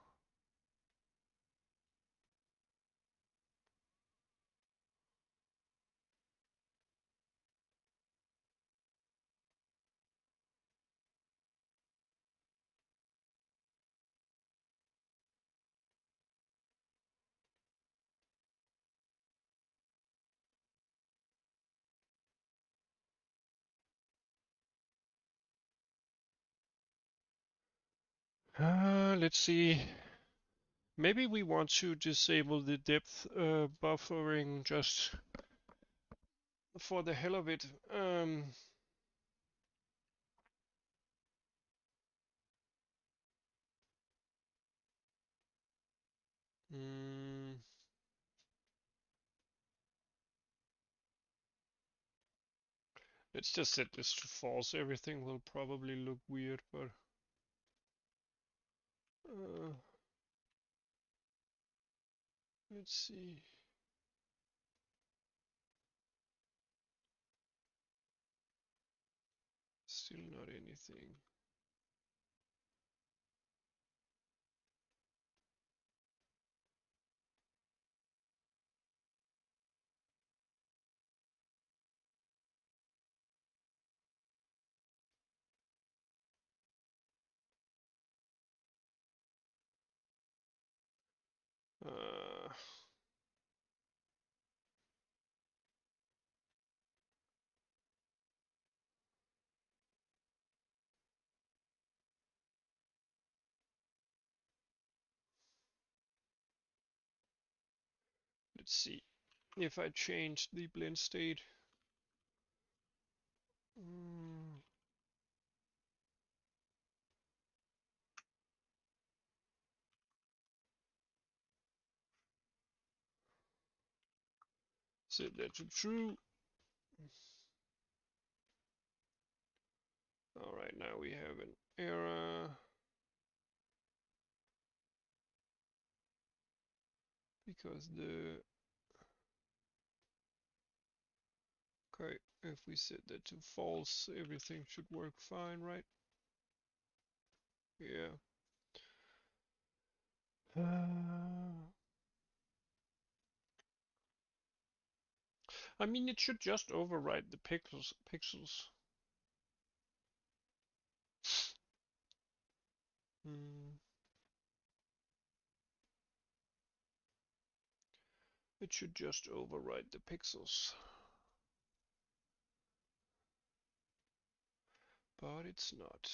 Let's see. Maybe we want to disable the depth buffering just for the hell of it. Mm, let's just set this to false. Everything will probably look weird, but uh, let's see. Still not anything. Uh, let's see if I change the blend state. Mm, set that to true. All right, now we have an error because the okay, if we set that to false, everything should work fine, right? Yeah. I mean, it should just override the pixels. Hmm. It should just override the pixels. But it's not.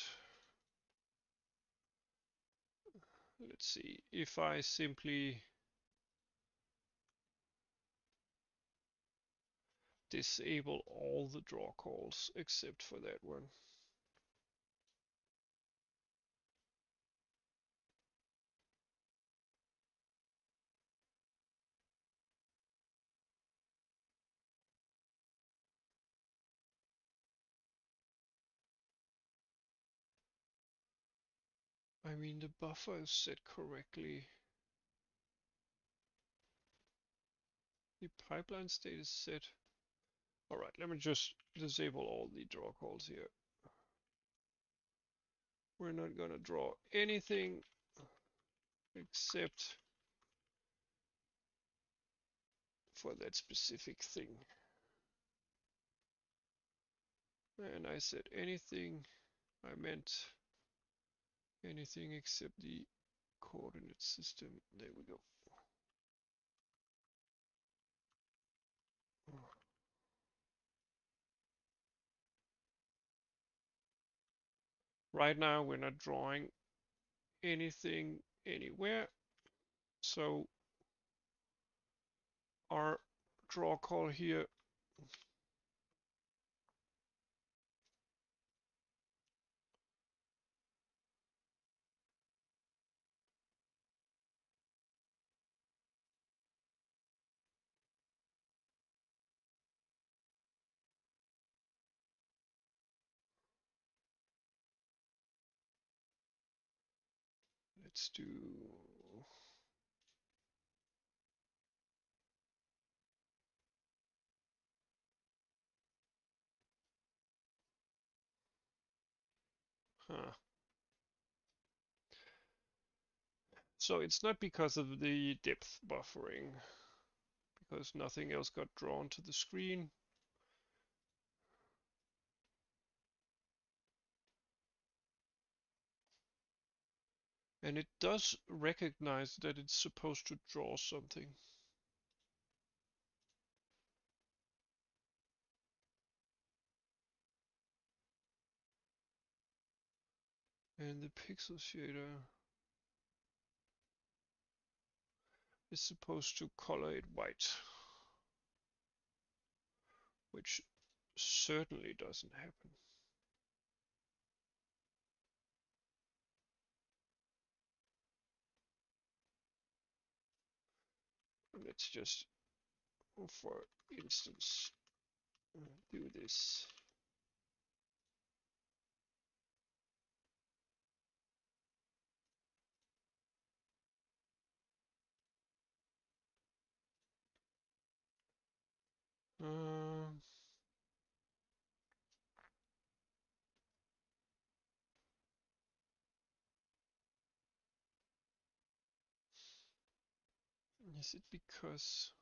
Let's see, if I simply disable all the draw calls except for that one. I mean, the buffer is set correctly. The pipeline state is set. Alright, let me just disable all the draw calls here. We're not gonna draw anything except for that specific thing. And I said anything, I meant anything except the coordinate system. There we go. Right now we're not drawing anything anywhere, so our draw call here let's do huh. So it's not because of the depth buffering, because nothing else got drawn to the screen. And it does recognize that it's supposed to draw something. And the pixel shader is supposed to color it white, which certainly doesn't happen. Let's just, for instance, do this. Um, is it because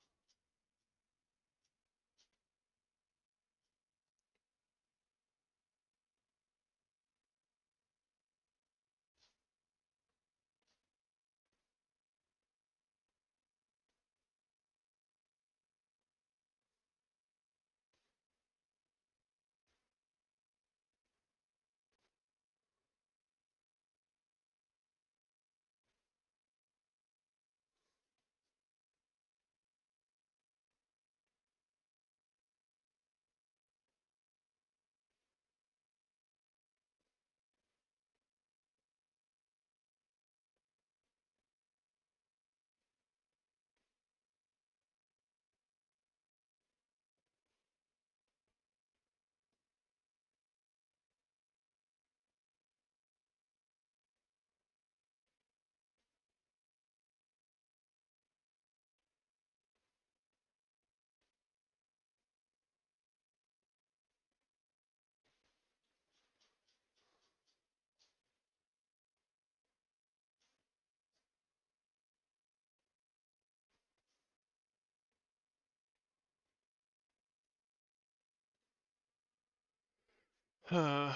uh,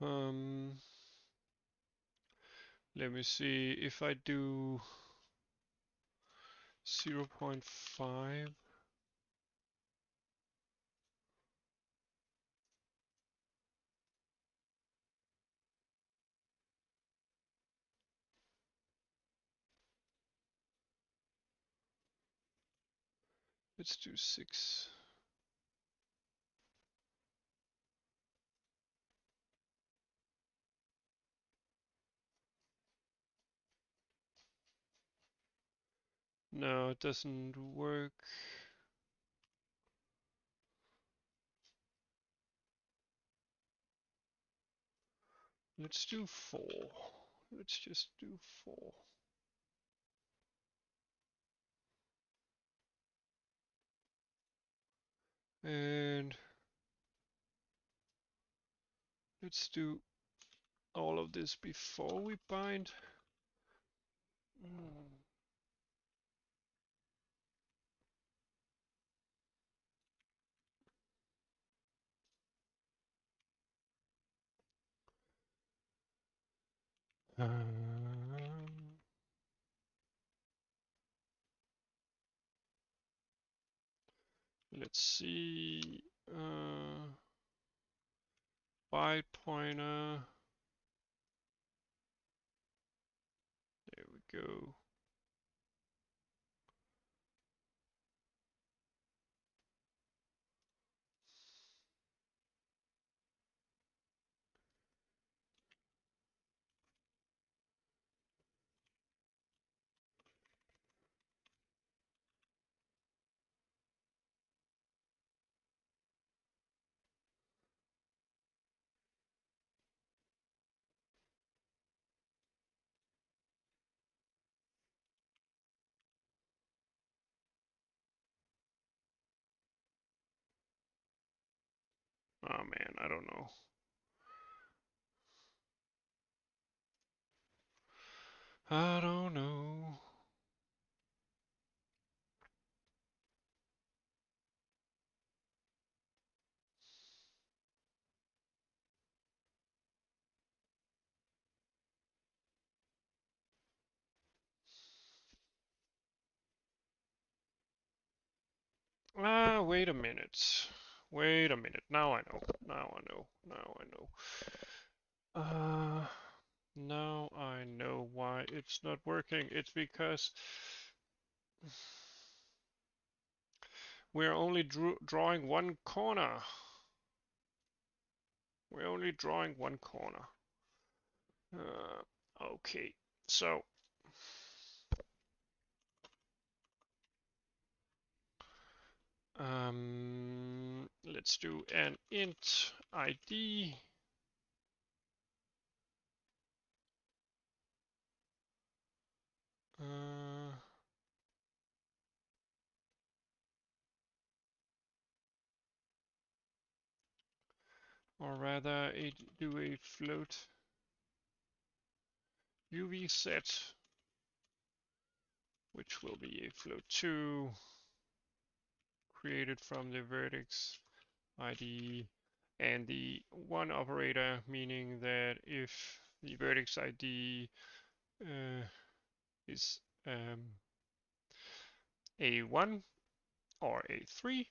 Let me see if I do 0.5. Let's do 6. No, it doesn't work. Let's do 4. Let's just do 4. And let's do all of this before we bind. Let's see. Byte pointer. There we go. Oh man, I don't know. I don't know. Wait a minute. Wait a minute. Now I know. Now I know. Now I know. Now I know why it's not working. It's because we're only drawing one corner. We're only drawing one corner. Okay, so let's do an int ID. Or rather, do a float UV set, which will be a float2 created from the vertex ID and the one operator, meaning that if the vertex ID is a1 or a3,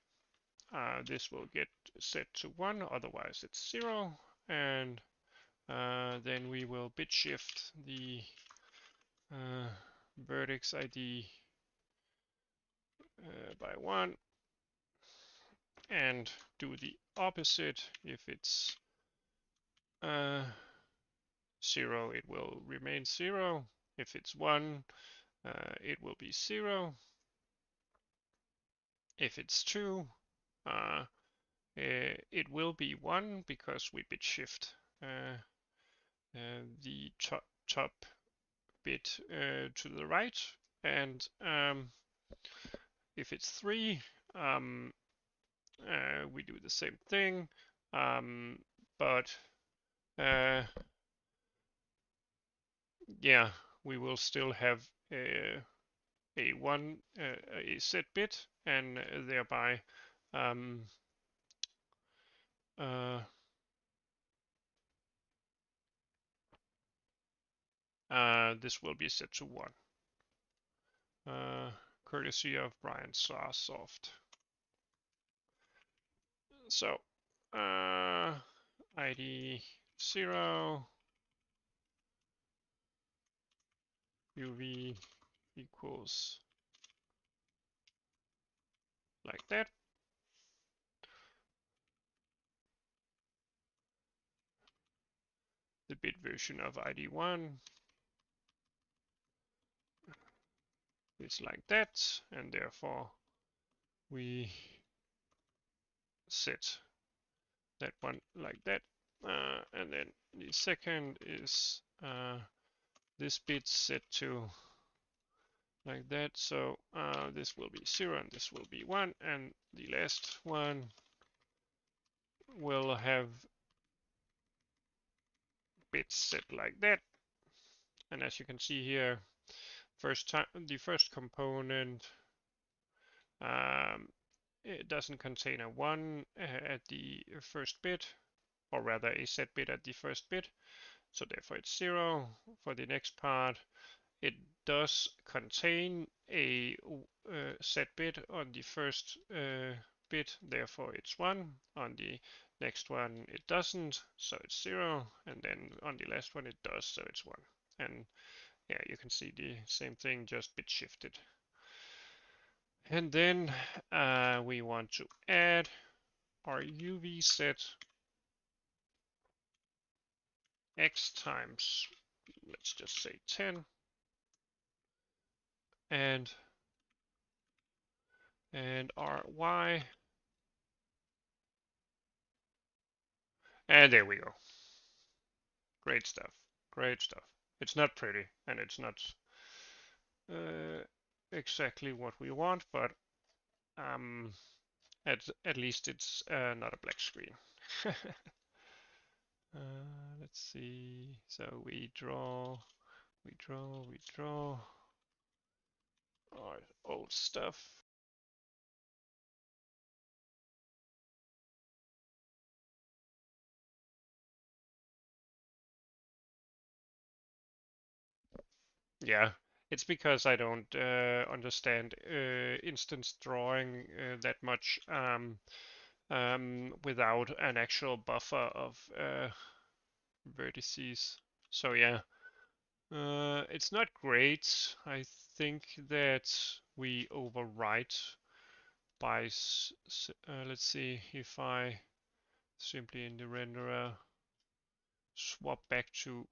this will get set to 1, otherwise it's 0, and then we will bit shift the vertex ID by 1 and do the opposite. If it's 0, it will remain 0. If it's 1, it will be 0. If it's 2, it will be 1 because we bit shift the top bit to the right. And if it's 3, we do the same thing, but yeah, we will still have a set bit, and thereby this will be set to 1. Courtesy of Brian Sarsoft. So ID 0 UV equals like that. The bit version of ID1 is like that, and therefore we set that one like that. And then the second is this bit set to like that. So this will be 0 and this will be 1, and the last one will have bits set like that. And as you can see here, the first component, it doesn't contain a 1 at the first bit, or rather a set bit at the first bit, so therefore it's 0. For the next part, it does contain a set bit on the first bit, therefore it's 1. On the next one it doesn't, so it's 0, and then on the last one it does, so it's 1. And yeah, you can see the same thing, just bit shifted. And then we want to add our UV set x times, let's just say 10, and our y, and there we go. Great stuff, great stuff. It's not pretty, and it's not exactly what we want, but at least it's not a black screen. Let's see. So we draw our old stuff. Yeah, it's because I don't understand instance drawing that much without an actual buffer of vertices. So yeah, it's not great. I think that we overwrite by, let's see, if I simply in the renderer swap back to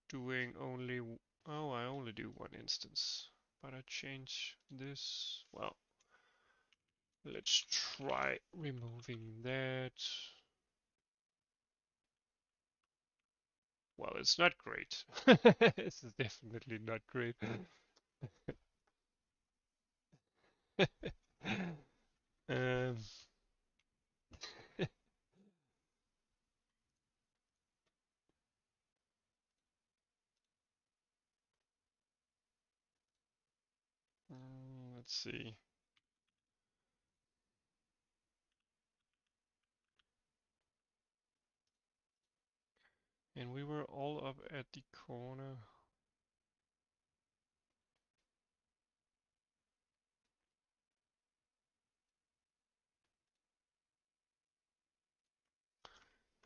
doing only, oh, I only do one instance, but I change this. Well, let's try removing that. Well, it's not great. This is definitely not great. um, let's see. And we were all up at the corner.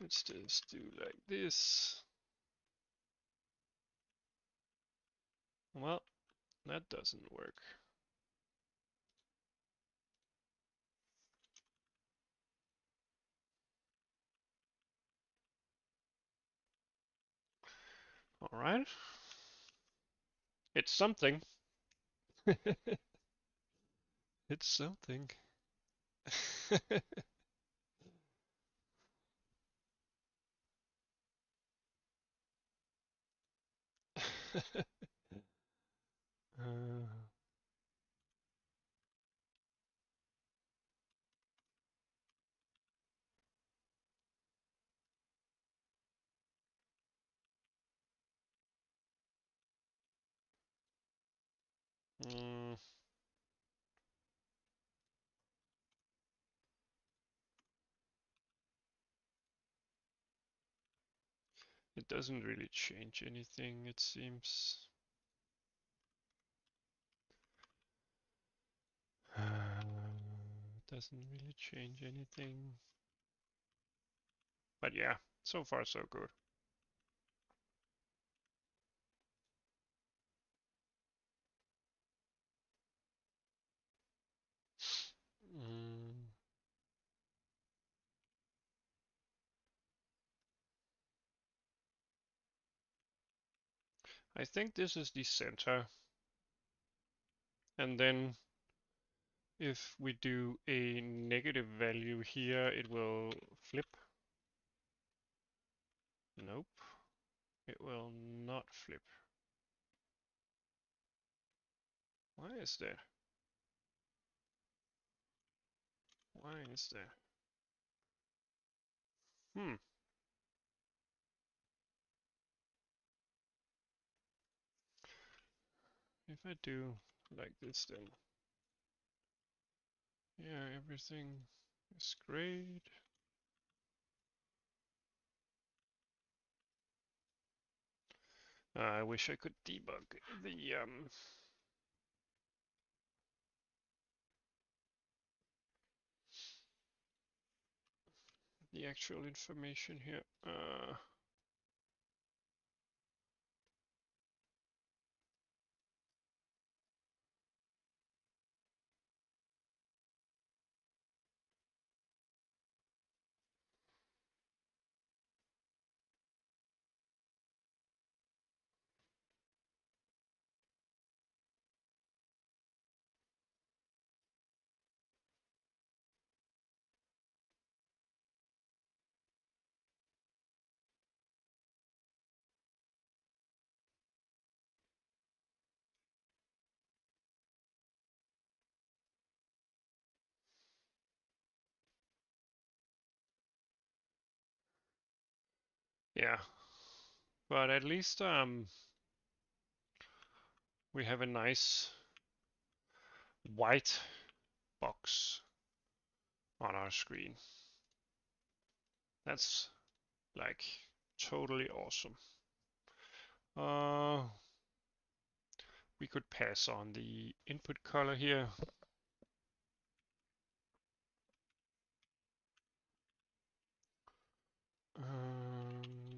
Let's just do like this. Well, that doesn't work. All right. It's something. It's something. uh, mm, it doesn't really change anything, it seems. Doesn't really change anything. But yeah, so far so good. Mm. I think this is the center. And then if we do a negative value here, it will flip. Nope, it will not flip. Why is that? Why is that? Hmm. If I do like this, then yeah, everything is great. I wish I could debug the actual information here. Yeah, but at least we have a nice white box on our screen. That's like totally awesome. We could pass on the input color here.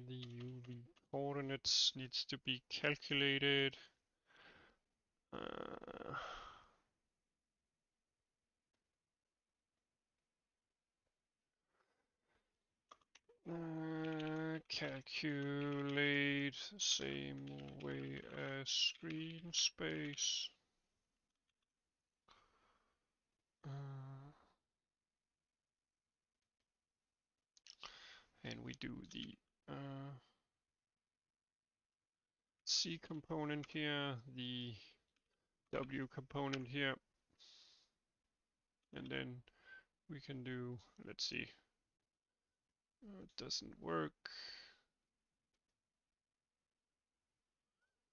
The UV coordinates needs to be calculated. Calculate same way as screen space. And we do the C component here, the W component here, and then we can do, let's see, it doesn't work.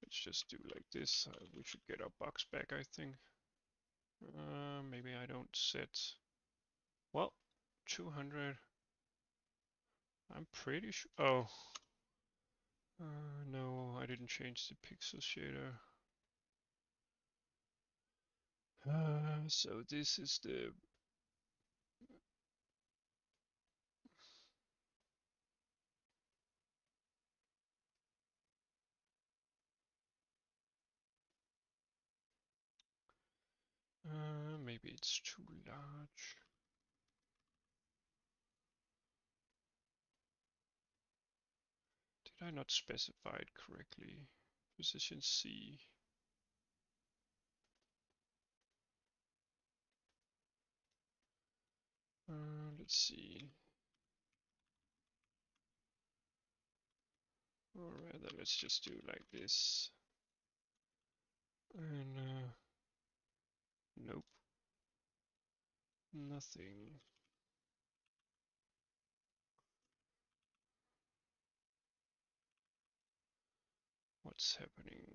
Let's just do like this. We should get our box back, I think. Maybe I don't set, well, 200. I'm pretty sure, oh, no, I didn't change the pixel shader. So this is the maybe it's too large. Did I not specify it correctly? Position C. Let's see. Or rather, let's just do like this. And nope, nothing. What's happening?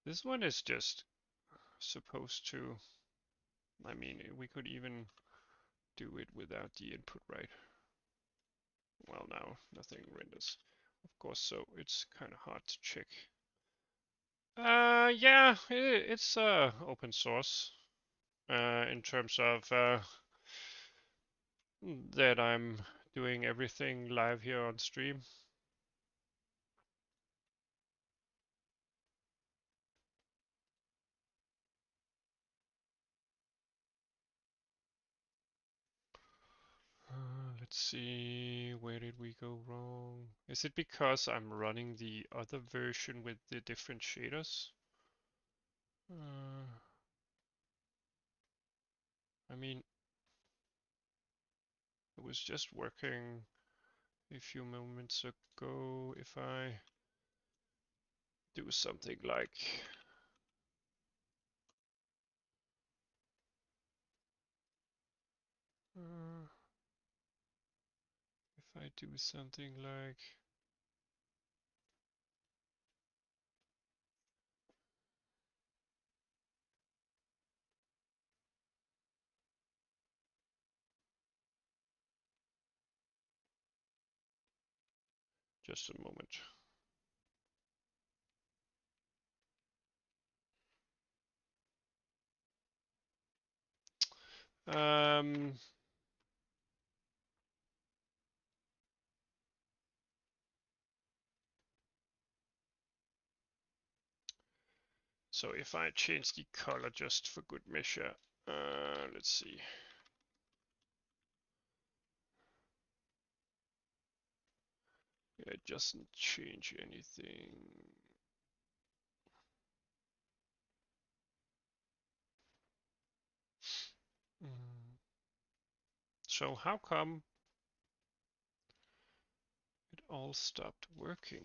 This one is just supposed to, I mean, we could even do it without the input, right? Well, now nothing renders. Of course, so it's kind of hard to check. Yeah, it's open source in terms of that I'm doing everything live here on stream. Let's see, where did we go wrong? Is it because I'm running the other version with the different shaders? I mean, it was just working a few moments ago. If I do something like if I do something like just a moment. Um, so if I change the color just for good measure, let's see. Yeah, it doesn't change anything. So how come it all stopped working?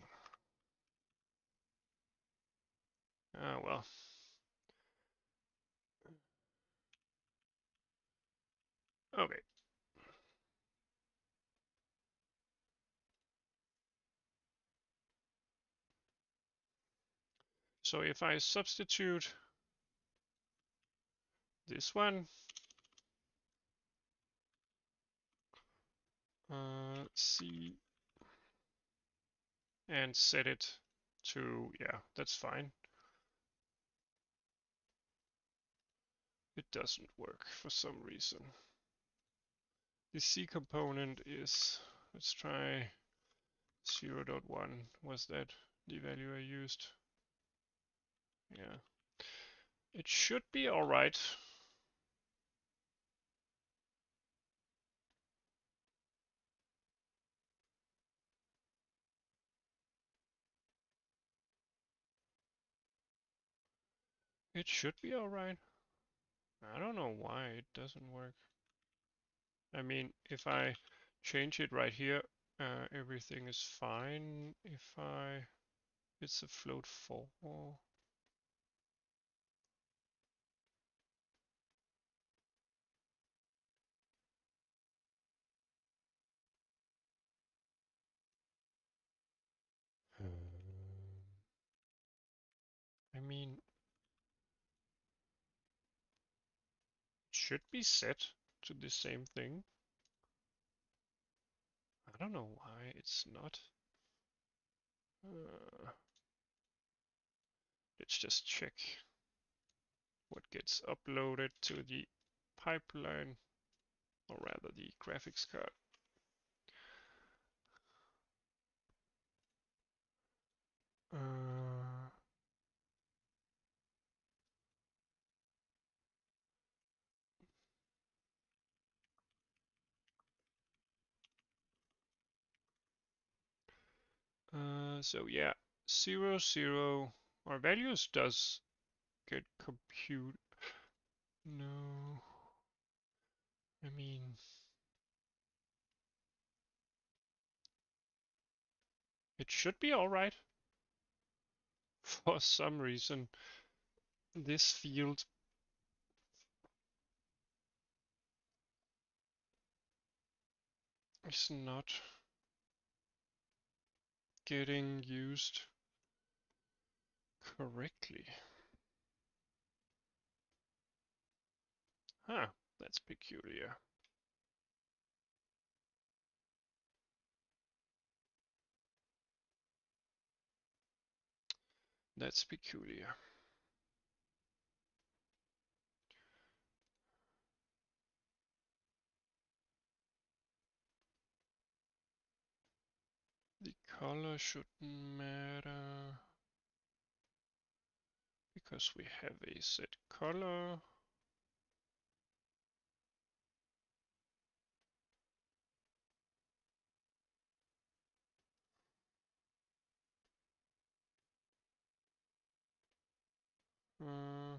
Ah, well. Okay. So if I substitute this one, C, and set it to, yeah, that's fine. It doesn't work for some reason. The C component is, let's try 0.1. Was that the value I used? Yeah. It should be alright. It should be alright. I don't know why it doesn't work. I mean, if I change it right here, everything is fine. If it's a float 4. I mean, it should be set to the same thing. I don't know why it's not. Let's just check what gets uploaded to the pipeline, or rather the graphics card. So yeah, 0, 0, our values does get compute. No, I mean, it should be alright. For some reason, this field is not getting used correctly. Huh, that's peculiar. That's peculiar. The color shouldn't matter because we have a set color. Uh,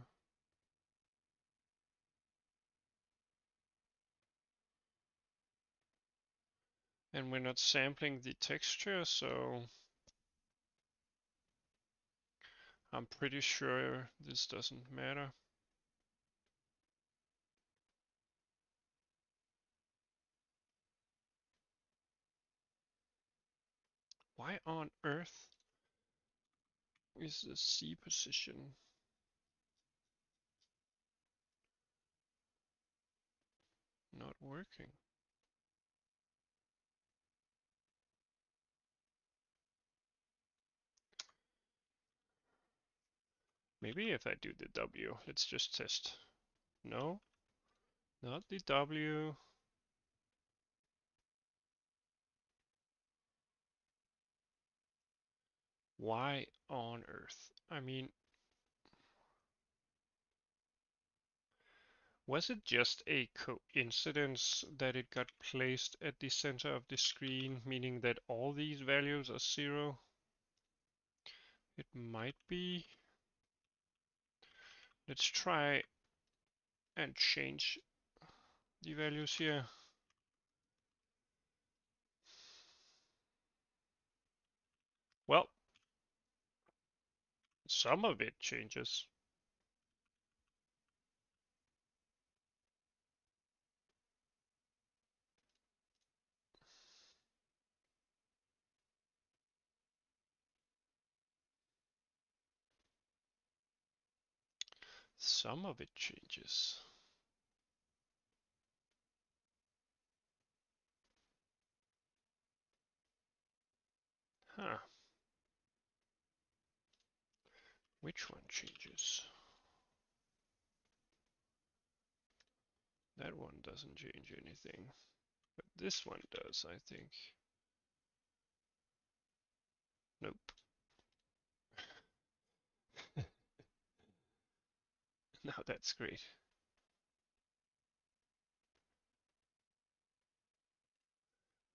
and we're not sampling the texture, so I'm pretty sure this doesn't matter. Why on earth is the C position not working? Maybe if I do the W, let's just test. No, not the W. Why on earth? I mean, was it just a coincidence that it got placed at the center of the screen, meaning that all these values are 0? It might be. Let's try and change the values here. Well, some of it changes. Some of it changes. Huh. Which one changes? That one doesn't change anything. But this one does, I think. Nope. Now that's great.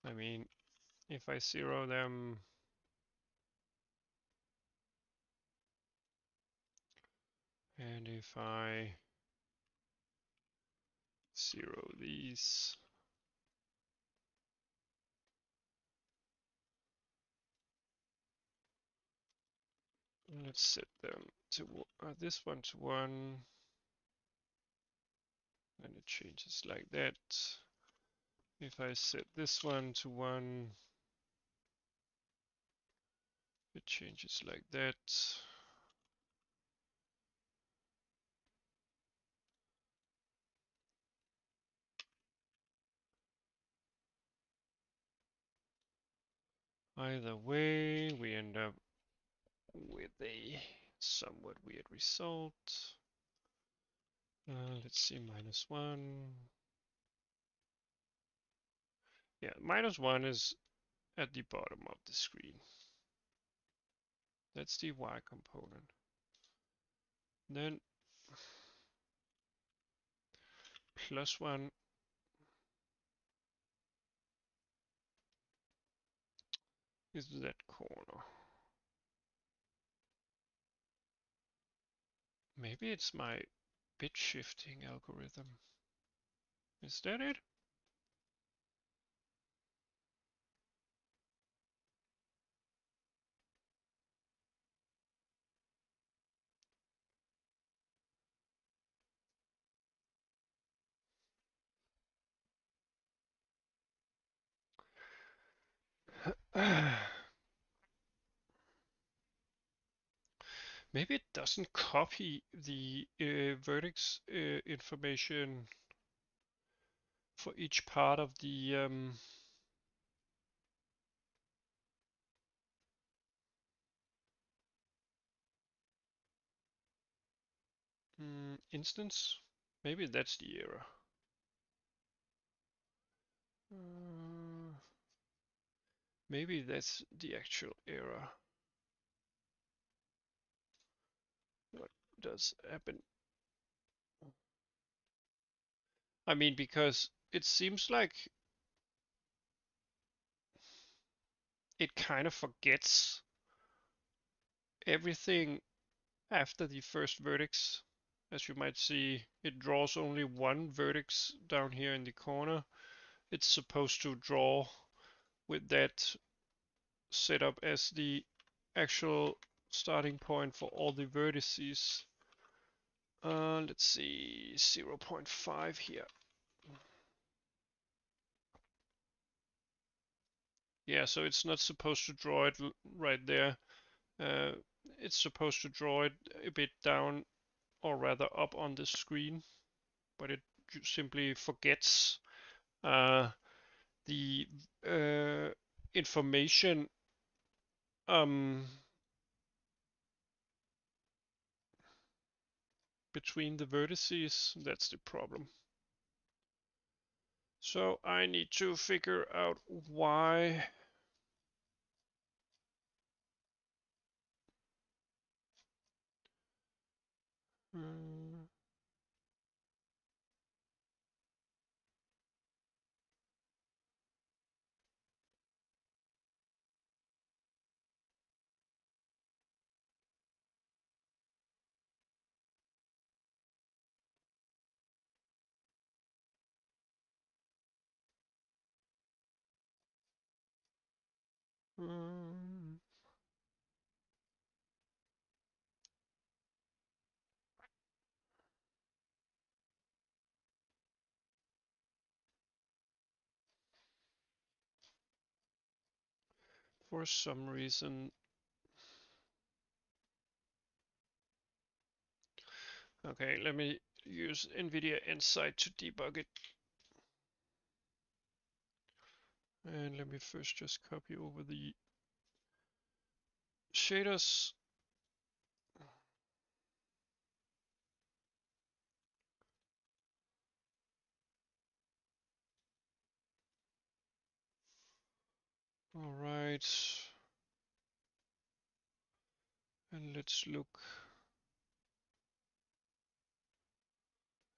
I mean, if I zero them, and if I zero these, let's set them to this one to 1, and it changes like that. If I set this one to 1, it changes like that. Either way, we end up with a somewhat weird result. Let's see, -1. Yeah, -1 is at the bottom of the screen. That's the Y component. Then +1 is that corner. Maybe it's my bit shifting algorithm. Is that it? Maybe it doesn't copy the vertex information for each part of the Instance? Maybe that's the error. Uh, Maybe that's the actual error. What does happen? I mean, because it seems like it kind of forgets everything after the first vertex. As you might see, it draws only one vertex down here in the corner. It's supposed to draw with that set up as the actual starting point for all the vertices. Let's see, 0.5 here. Yeah, so it's not supposed to draw it right there. Uh, it's supposed to draw it a bit down, or rather up on the screen, but it simply forgets the information um, between the vertices. That's the problem. So I need to figure out why. Uh, um, for some reason. Okay, let me use NVIDIA Insight to debug it. And let me first just copy over the shaders. All right. And let's look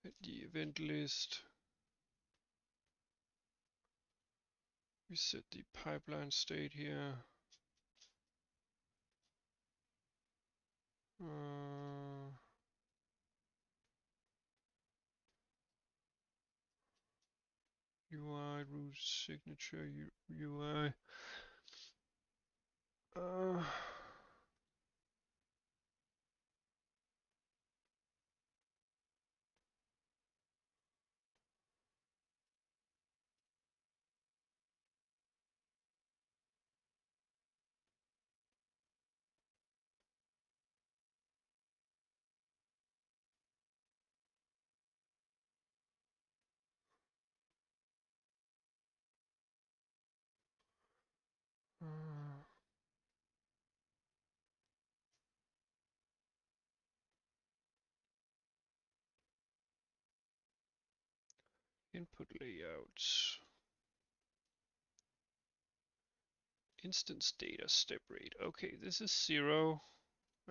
at the event list. We set the pipeline state here. UI, root signature, UI. Input layouts. Instance data step rate. Okay, this is 0,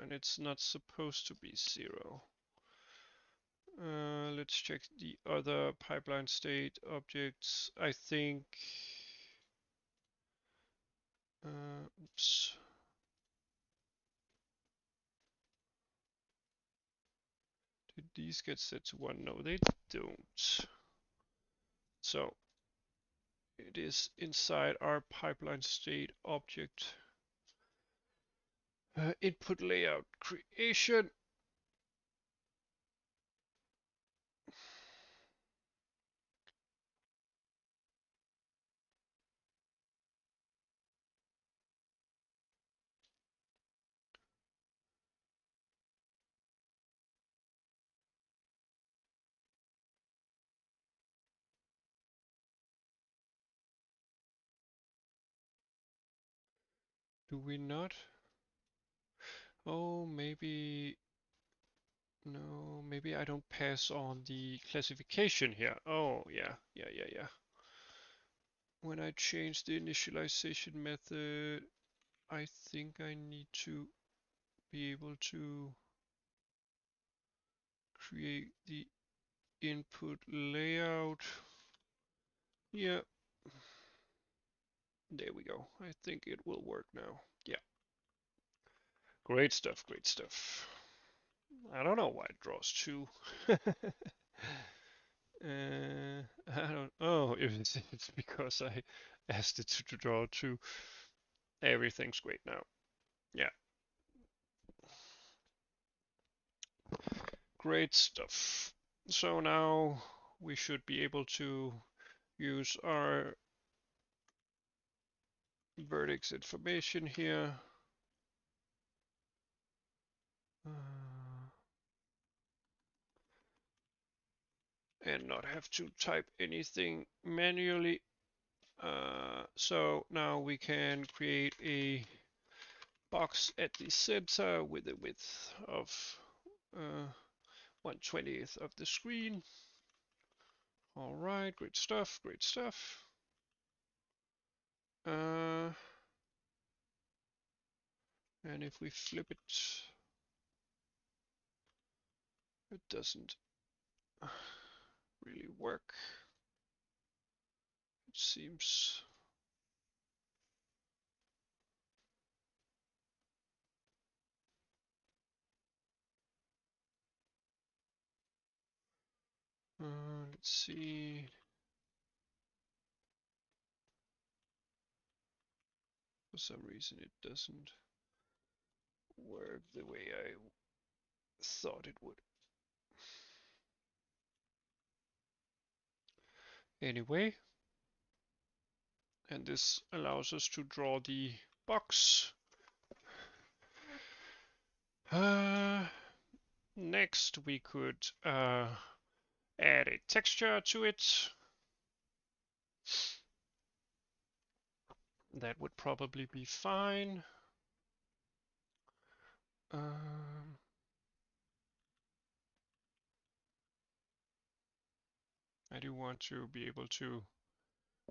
and it's not supposed to be 0. Let's check the other pipeline state objects. I think. Oops. Did these get set to 1? No, they don't. So it is inside our pipeline state object. Input layout creation. Do we not? Oh, maybe. No, maybe I don't pass on the classification here. Oh, yeah. When I change the initialization method, I think I need to be able to create the input layout. Yeah, there we go. I think it will work now. Yeah, great stuff, great stuff. I don't know why it draws two. I don't. Oh, it's because I asked it to draw two. Everything's great now. Yeah, great stuff. So now we should be able to use our vertex information here. And not have to type anything manually. So now we can create a box at the center with a width of 1/20th of the screen. All right, great stuff, great stuff. And if we flip it, it doesn't really work. It seems. Let's see. For some reason, it doesn't work the way I thought it would. Anyway, and this allows us to draw the box. Next, we could add a texture to it. That would probably be fine. I do want to be able to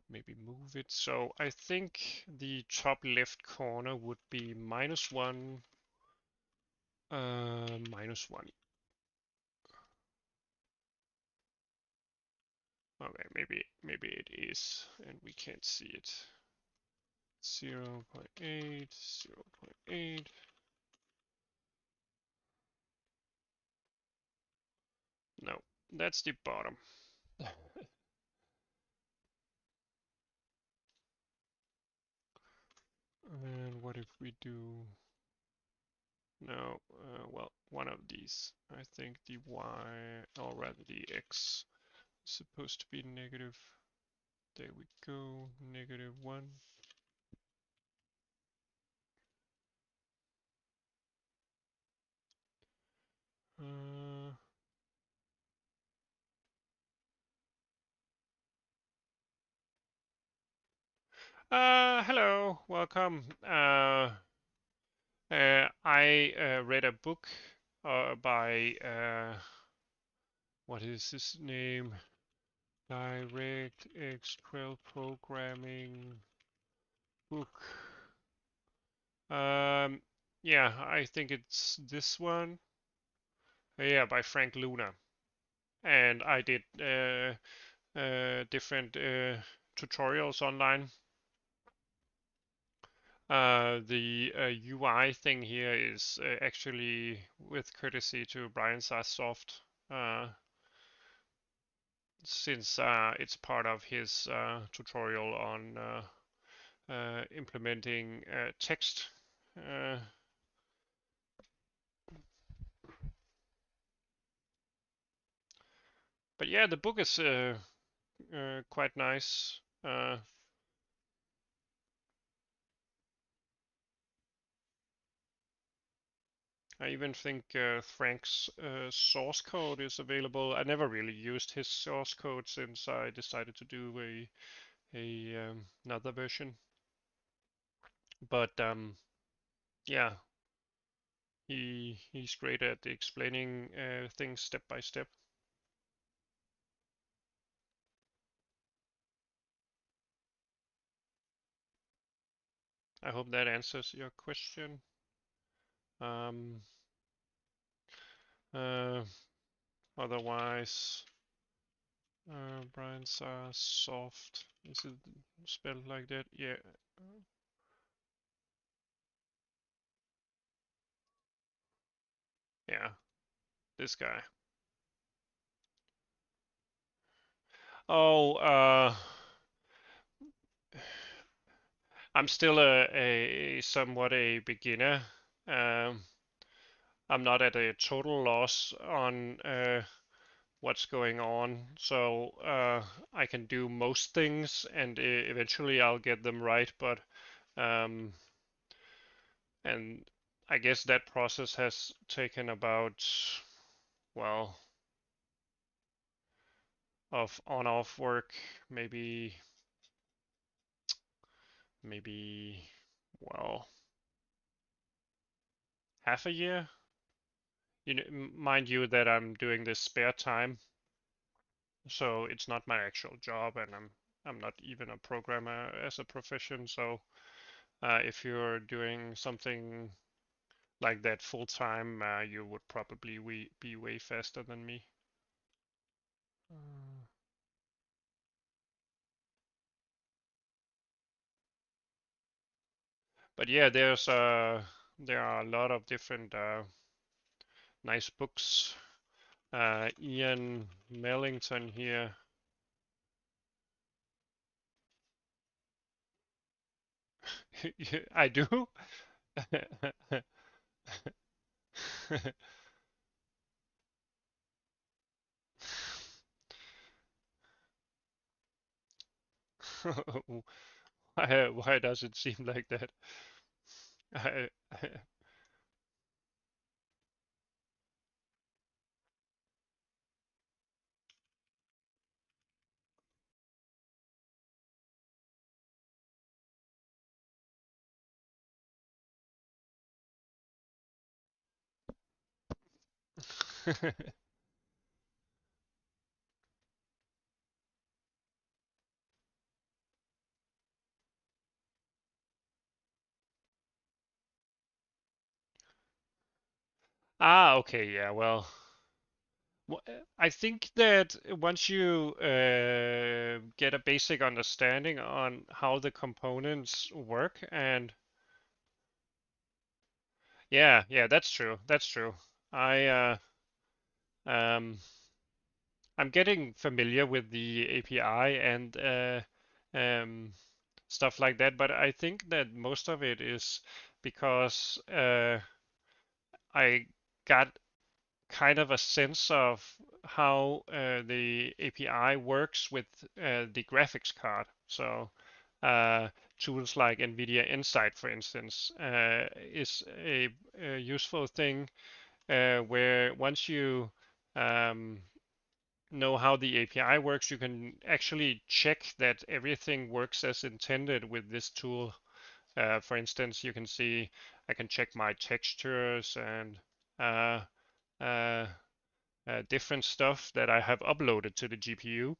maybe move it. So I think the top left corner would be -1, -1. Okay, maybe it is, and we can't see it. 0.8, 0.8. No, that's the bottom. And what if we do... No, well, one of these. I think the y, or rather the x, is supposed to be negative. There we go, -1. Hello, welcome. I read a book by, what is his name? DirectX12 programming book. Yeah, I think it's this one. Yeah, by Frank Luna. And I did different tutorials online. The UI thing here is actually with courtesy to Brian Sassoft, since it's part of his tutorial on implementing text. But yeah, the book is quite nice. I even think Frank's source code is available. I never really used his source code since I decided to do another version. But yeah, He's great at explaining things step by step. I hope that answers your question. Um, uh, Otherwise, Brian Saar soft. Is it spelled like that? Yeah. Yeah, this guy. Oh, I'm still a somewhat a beginner. Um, I'm not at a total loss on what's going on, so I can do most things, and eventually I'll get them right. But um, and I guess that process has taken about, well, of on-off work, maybe well, half a year. You know, mind you that I'm doing this spare time, so it's not my actual job, and I'm not even a programmer as a profession. So if you're doing something like that full time, you would probably be way faster than me. Uh, but yeah, there are a lot of different nice books. Ian Mellington here. I do. Why does it seem like that? I, okay, yeah, well, I think that once you get a basic understanding on how the components work, and yeah, that's true, that's true. I um, I'm getting familiar with the API and um, stuff like that, but I think that most of it is because I got kind of a sense of how the API works with the graphics card. So tools like NVIDIA Insight, for instance, is a useful thing where once you um, know how the API works, you can actually check that everything works as intended with this tool. For instance, you can see I can check my textures and uh, uh, different stuff that I have uploaded to the GPU.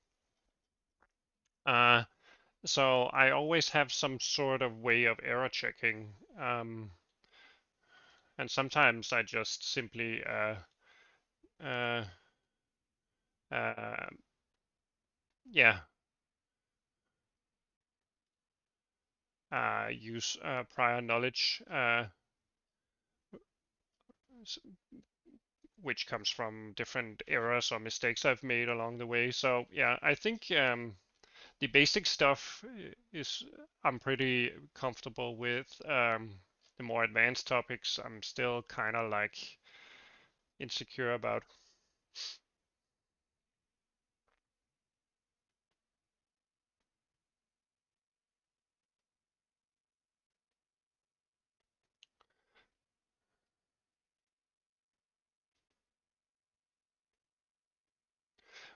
Uh, so I always have some sort of way of error checking. And sometimes I just simply uh, uh, yeah, use prior knowledge, which comes from different errors or mistakes I've made along the way. So yeah, I think the basic stuff is I'm pretty comfortable with. The more advanced topics, I'm still kind of like insecure about.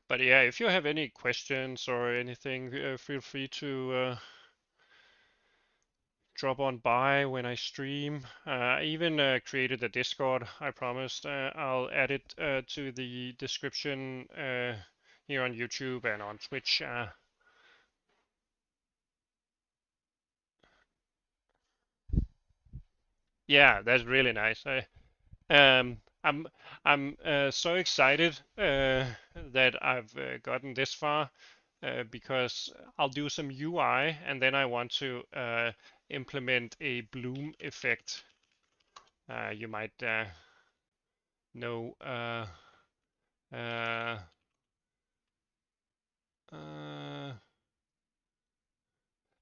But yeah, if you have any questions or anything, feel free to drop on by when I stream. I even created a Discord, I promised. I'll add it to the description here on YouTube and on Twitch. Yeah, that's really nice. Um, I'm I'm so excited that I've gotten this far because I'll do some UI and then I want to implement a bloom effect. You might know uh, uh,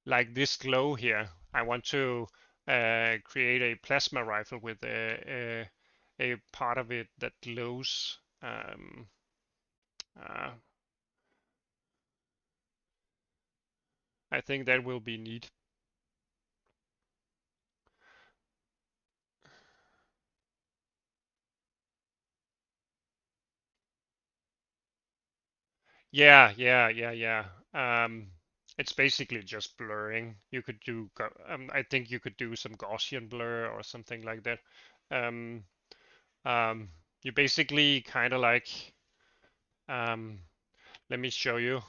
like this glow here. I want to create a plasma rifle with a part of it that glows. Uh, I think that will be neat. Yeah. It's basically just blurring. You could do, I think you could do some Gaussian blur or something like that. Um, you basically kind of like, um, let me show you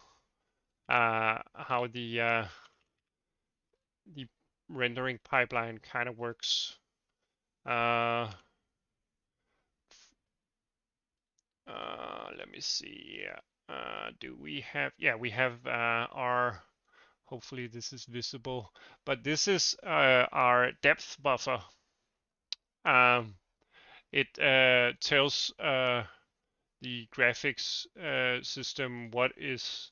how the rendering pipeline kind of works. Uh, Let me see. Do we have? Yeah, we have our. Hopefully this is visible, but this is our depth buffer. Um, it tells the graphics system what is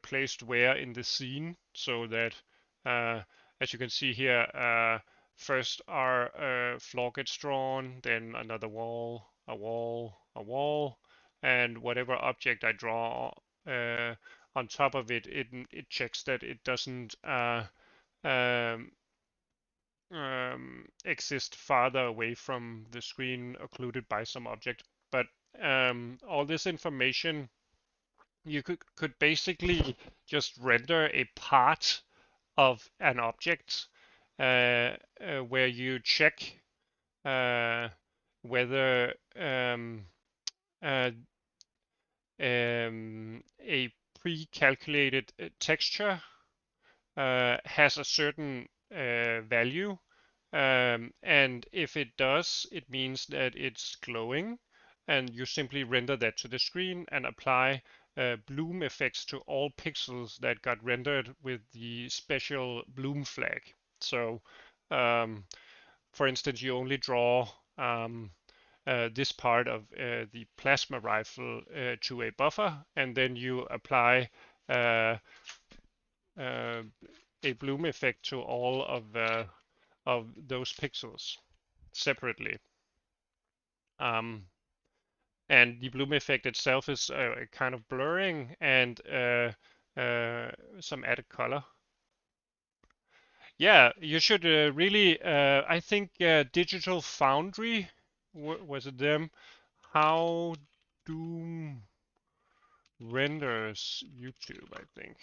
placed where in the scene, so that as you can see here, first our floor gets drawn, then another wall, a wall, a wall, and whatever object I draw on top of it, it checks that it doesn't um, exist farther away from the screen occluded by some object. But all this information, you could basically just render a part of an object where you check uh, whether uh, a pre-calculated texture has a certain value. And if it does, it means that it's glowing, and you simply render that to the screen and apply bloom effects to all pixels that got rendered with the special bloom flag. So, for instance, you only draw this part of the plasma rifle to a buffer, and then you apply uh, uh, a bloom effect to all of those pixels separately. And the bloom effect itself is kind of blurring and some added color. Yeah, you should really. I think Digital Foundry was it them? How Doom renders YouTube, I think.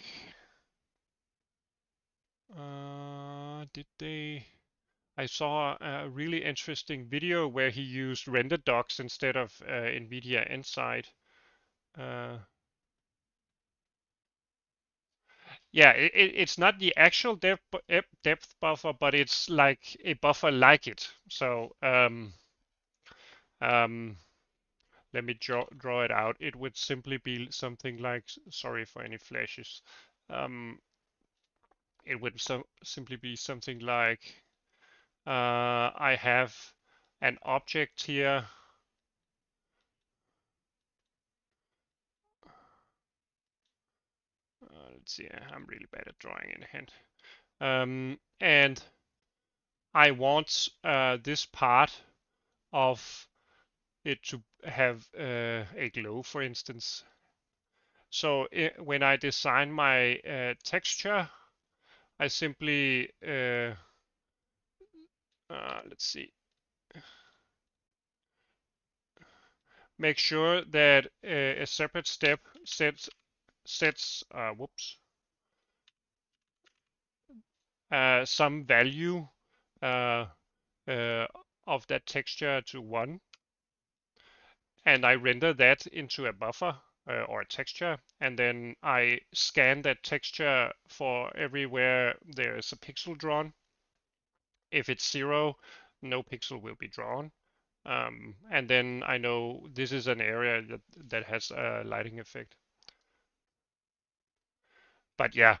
Did they? I saw a really interesting video where he used render docs instead of NVIDIA Insight. Uh, yeah, it's not the actual depth buffer, but it's like a buffer like it. So um, let me draw it out. It would simply be something like, sorry for any flashes. It would simply be something like I have an object here. Let's see, I'm really bad at drawing in hand. And I want this part of it to have a glow, for instance. So when I design my texture, I simply, let's see, make sure that a separate step sets, whoops, some value uh, of that texture to 1, and I render that into a buffer or a texture, and then I scan that texture for everywhere there is a pixel drawn. If it's 0, no pixel will be drawn. And then I know this is an area that has a lighting effect. But yeah,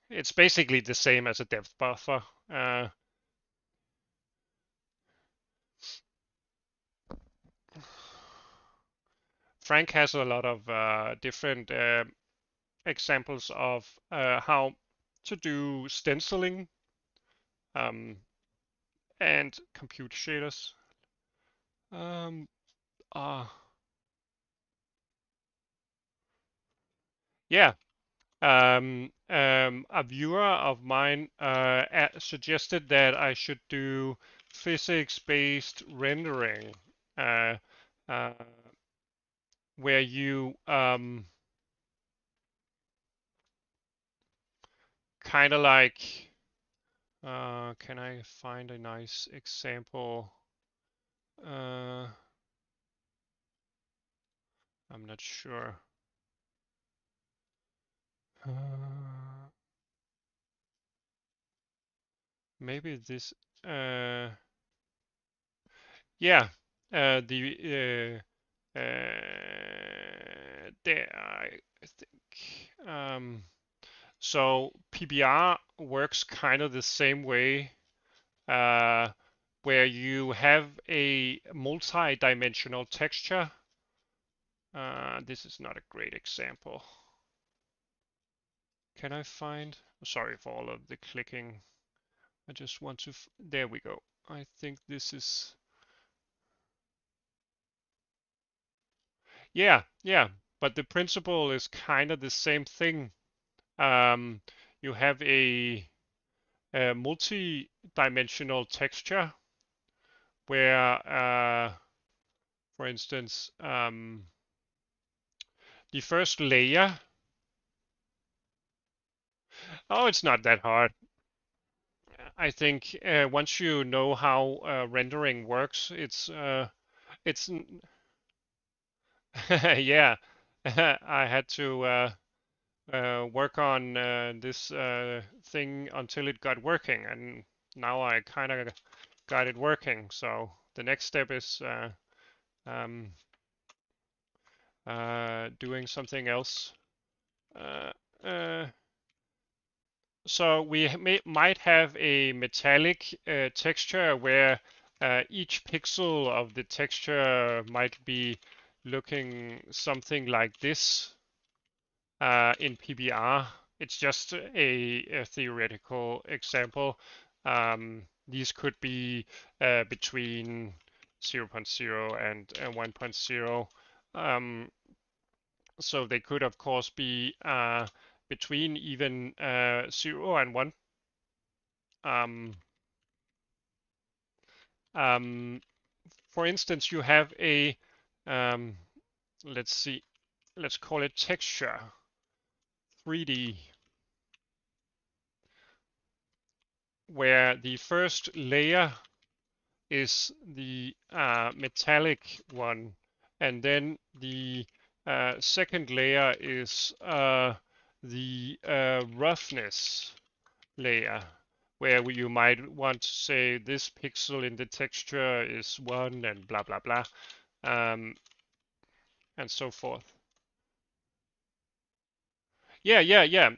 it's basically the same as a depth buffer. Frank has a lot of different examples of how to do stenciling um, and compute shaders. Um, uh, yeah, a viewer of mine suggested that I should do physics-based rendering, uh, uh, where you kind of like, can I find a nice example? I'm not sure. Maybe this, yeah, there I think. So PBR works kind of the same way, uh, where you have a multi-dimensional texture. This is not a great example. Can I find? Sorry for all of the clicking. I just want to. There we go. I think this is. Yeah, yeah. But the principle is kind of the same thing. You have a multi-dimensional texture where, for instance, the first layer. Oh, it's not that hard. I think once you know how rendering works, it's yeah. I had to work on this thing until it got working, and now I kind of got it working. So the next step is um, doing something else. Uh, uh, so we might have a metallic texture where each pixel of the texture might be looking something like this in PBR. It's just a theoretical example. These could be between 0.0 and 1.0. So they could, of course, be between even 0 and 1. For instance, you have a, let's see, let's call it texture 3D, where the first layer is the metallic one, and then the second layer is the roughness layer, where you might want to say this pixel in the texture is 1 and blah blah blah, and so forth. Yeah.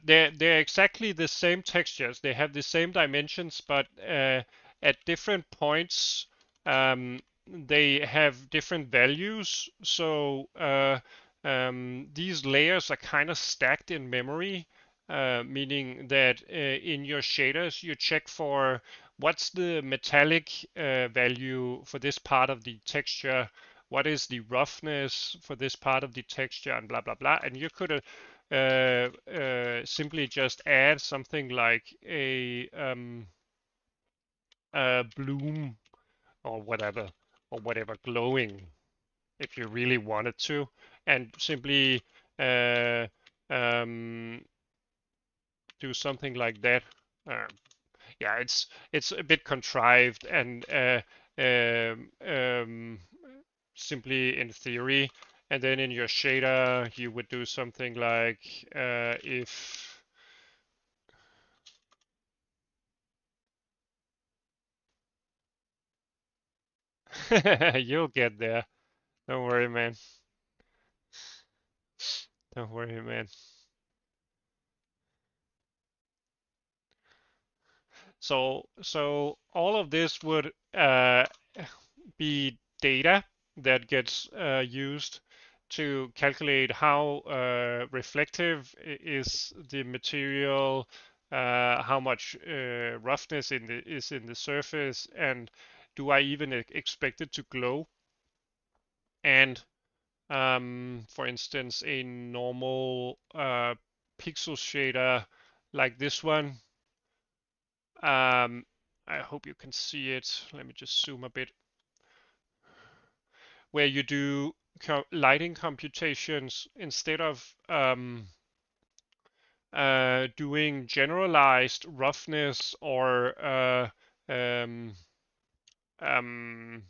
They're exactly the same textures. They have the same dimensions, but at different points, they have different values. So these layers are kind of stacked in memory, meaning that in your shaders you check for what's the metallic value for this part of the texture, what is the roughness for this part of the texture, and blah blah blah. And you could simply just add something like a bloom or whatever glowing if you really wanted to, and simply uh, um, do something like that. Uh, yeah, it's a bit contrived and um, um, simply in theory. And then in your shader, you would do something like if you'll get there. Don't worry, man. Don't worry, man. So all of this would be data that gets used to calculate how reflective is the material, how much roughness is in the surface, and do I even expect it to glow? And for instance, a normal pixel shader like this one, I hope you can see it. Let me just zoom a bit. Where you do lighting computations instead of doing generalized roughness or um, um,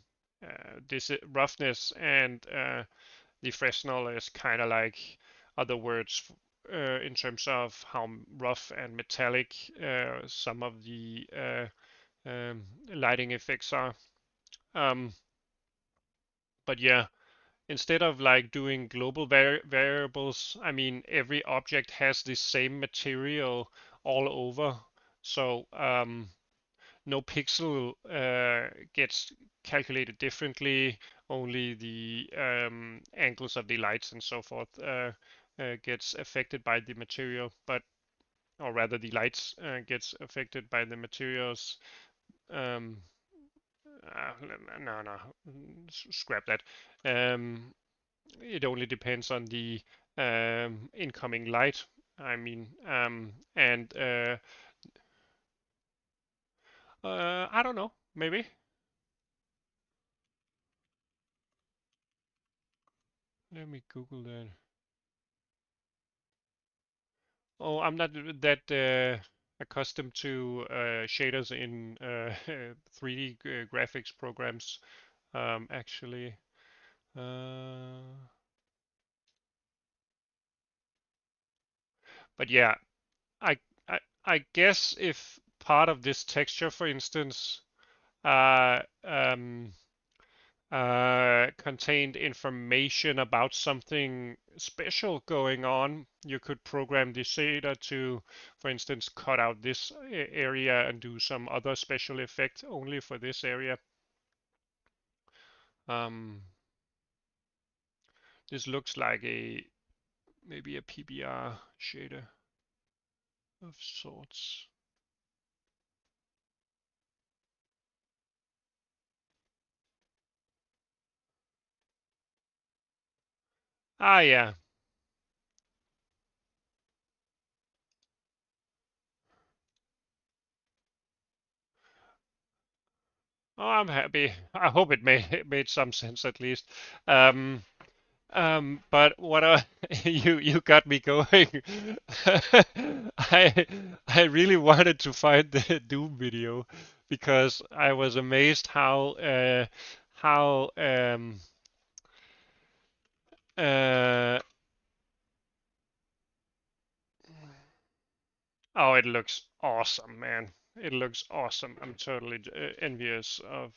this roughness and the Fresnel is kind of like other words in terms of how rough and metallic some of the lighting effects are. Um, but yeah, instead of like doing global variables, I mean, every object has the same material all over. So no pixel gets calculated differently. Only the angles of the lights and so forth gets affected by the material, but or rather the lights gets affected by the materials. Um, no, scrap that. Um, it only depends on the incoming light. I mean, and I don't know, maybe. Let me Google that. Oh, I'm not that accustomed to shaders in 3D graphics programs, actually. Uh, but yeah, I, I guess if part of this texture, for instance, uh, um, contained information about something special going on, you could program the shader to, for instance, cut out this area and do some other special effect only for this area. Um, this looks like maybe a PBR shader of sorts. Ah, yeah. Oh, I'm happy. I hope it made some sense at least. Um, but what you got me going. I I really wanted to find the Doom video because I was amazed how uh oh, it looks awesome, man. It looks awesome. I'm totally envious of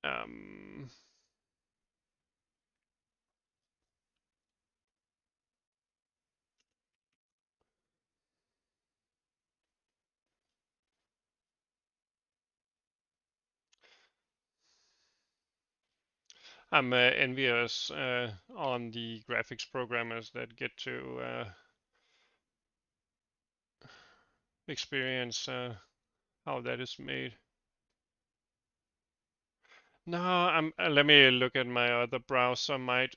um I'm envious on the graphics programmers that get to experience how that is made. No, let me look at my other browser. Might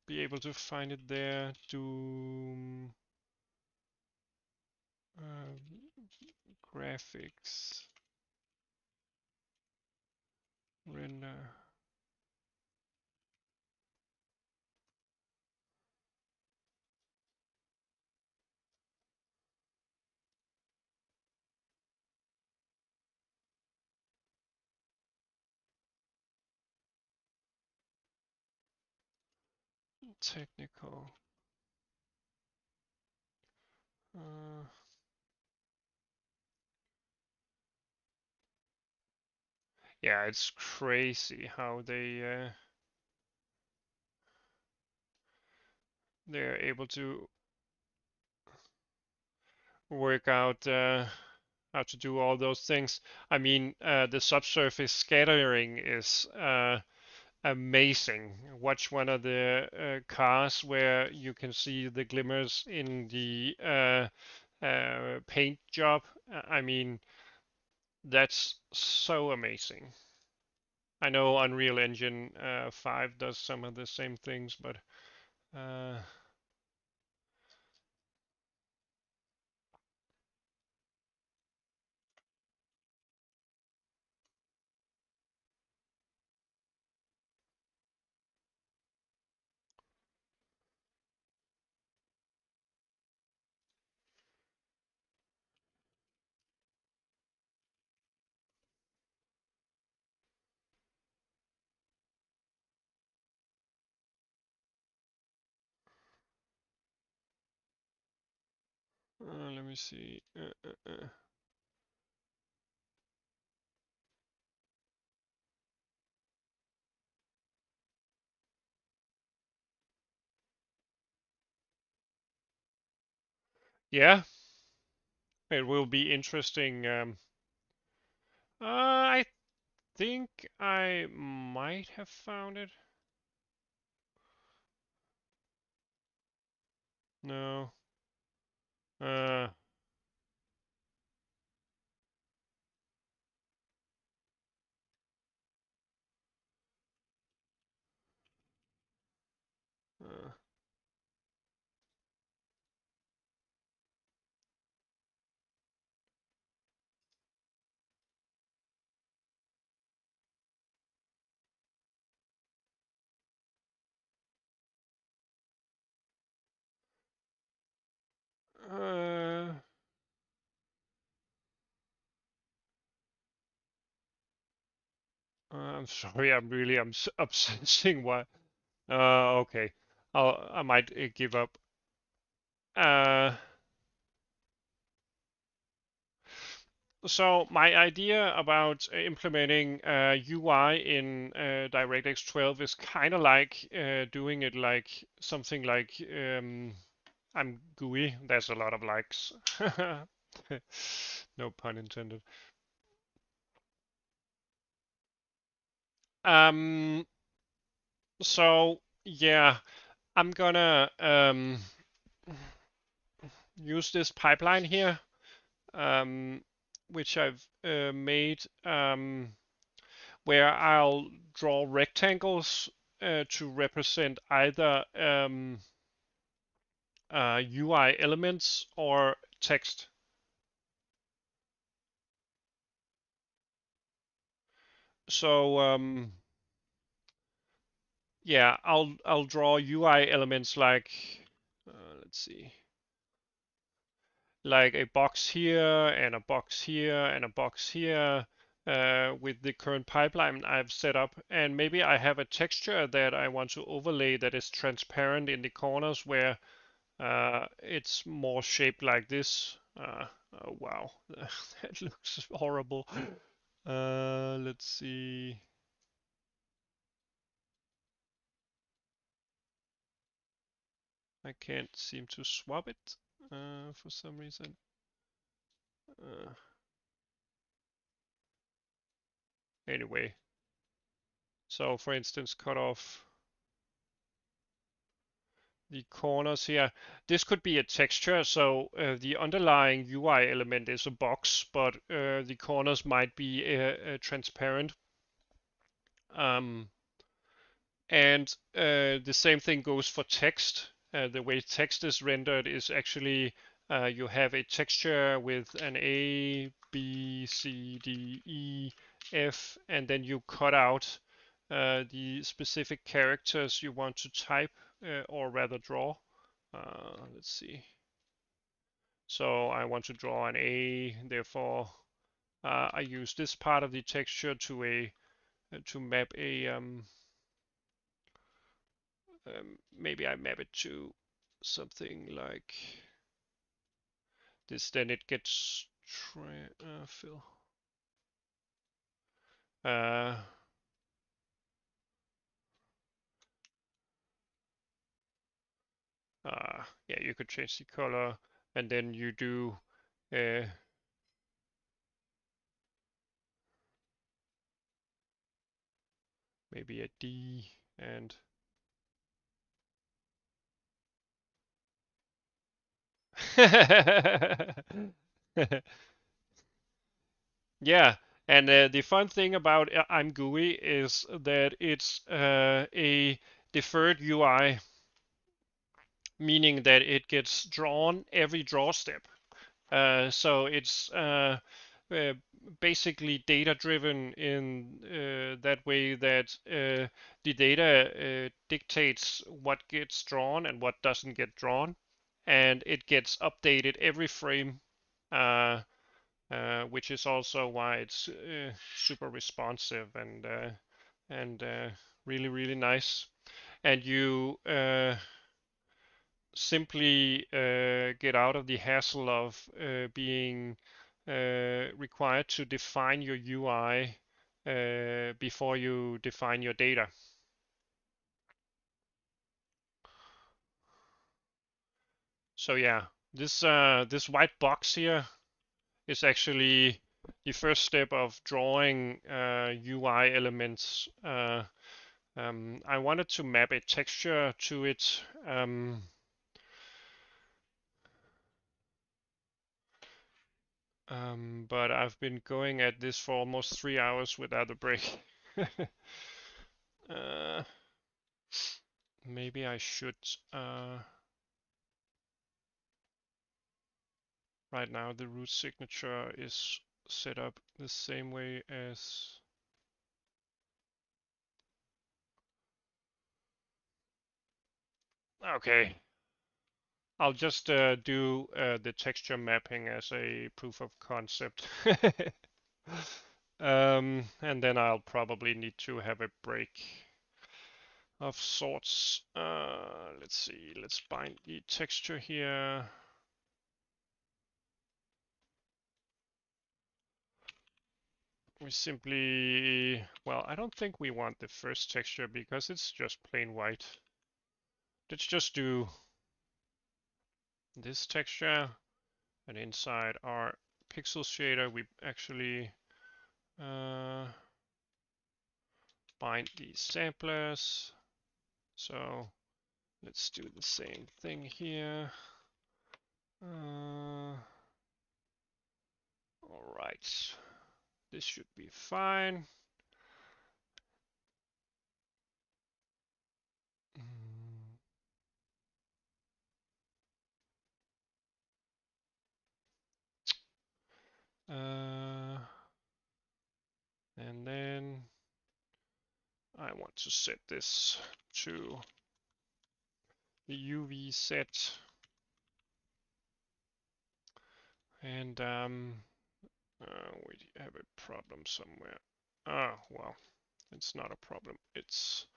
be able to find it there. Doom graphics render. technical. Yeah, it's crazy how they're able to work out how to do all those things. I mean, the subsurface scattering is amazing. Watch one of the cars where you can see the glimmers in the paint job. I mean, that's so amazing. I know Unreal Engine 5 does some of the same things, but uh, let me see. Yeah, it will be interesting. I think I might have found it. No. Uh, uh, uh, I'm sorry. I'm obsessing. Why? Okay. I might give up. Uh, so my idea about implementing UI in DirectX 12 is kind of like doing it like something like I'm GUI. There's a lot of likes. No pun intended. Um, so yeah, I'm gonna use this pipeline here, um, which I've made, where I'll draw rectangles to represent either UI elements or text. So yeah, I'll draw UI elements like let's see, like a box here and a box here and a box here with the current pipeline I've set up. And maybe I have a texture that I want to overlay that is transparent in the corners where it's more shaped like this. Oh wow, that looks horrible. Let's see. I can't seem to swap it for some reason. Uh, anyway, so for instance, cut off the corners here. This could be a texture, so the underlying UI element is a box, but the corners might be transparent. Um, and the same thing goes for text. The way text is rendered is actually you have a texture with an A, B, C, D, E, F, and then you cut out the specific characters you want to type or rather draw. Let's see. So I want to draw an A, therefore I use this part of the texture to map a maybe I map it to something like this, then it gets fill. Yeah, you could change the color, and then you do maybe a D and yeah, and the fun thing about I'm GUI is that it's a deferred UI, meaning that it gets drawn every draw step. So it's uh, basically data driven in that way that the data dictates what gets drawn and what doesn't get drawn, and it gets updated every frame, which is also why it's super responsive and really really nice. And you simply get out of the hassle of being required to define your UI before you define your data. So yeah, this white box here is actually the first step of drawing UI elements. I wanted to map a texture to it. But I've been going at this for almost 3 hours without a break. uh, Maybe I should. Right now, the root signature is set up the same way as. Okay. I'll just do the texture mapping as a proof of concept. And then I'll probably need to have a break of sorts. Let's see, let's bind the texture here. We simply, well, I don't think we want the first texture because it's just plain white. Let's just do this texture, and inside our pixel shader, we actually bind these samplers. So let's do the same thing here. All right, this should be fine. And then I want to set this to the UV set. And we have a problem somewhere. Ah, well, it's not a problem. It's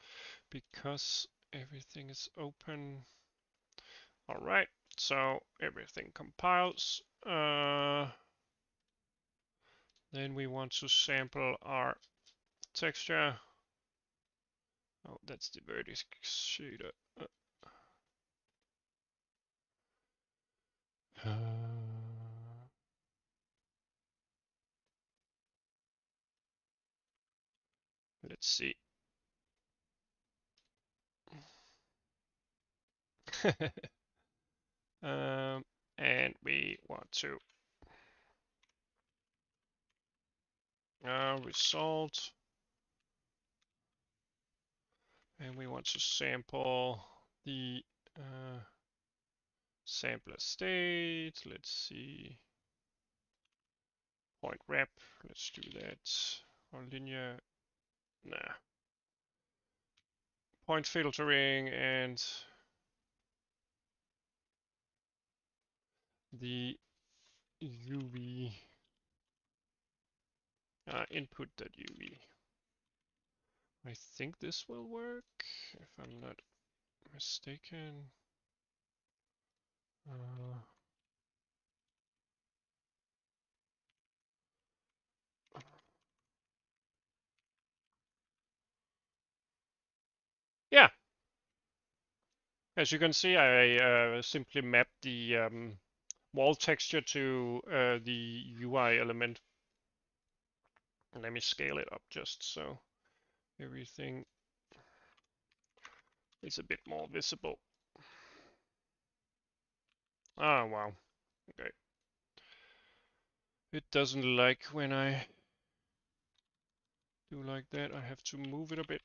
because everything is open. All right, so everything compiles. Then we want to sample our texture. Oh, that's the vertex shader. Let's see. And we want to result, and we want to sample the sampler state. Let's see, point wrap. Let's do that. Or linear, nah. Point filtering and the UV input.uv. I think this will work if I'm not mistaken. Uh, yeah, as you can see, I simply mapped the wall texture to the UI element. And let me scale it up just so everything is a bit more visible. Ah, wow. Okay. It doesn't like when I do like that. I have to move it a bit.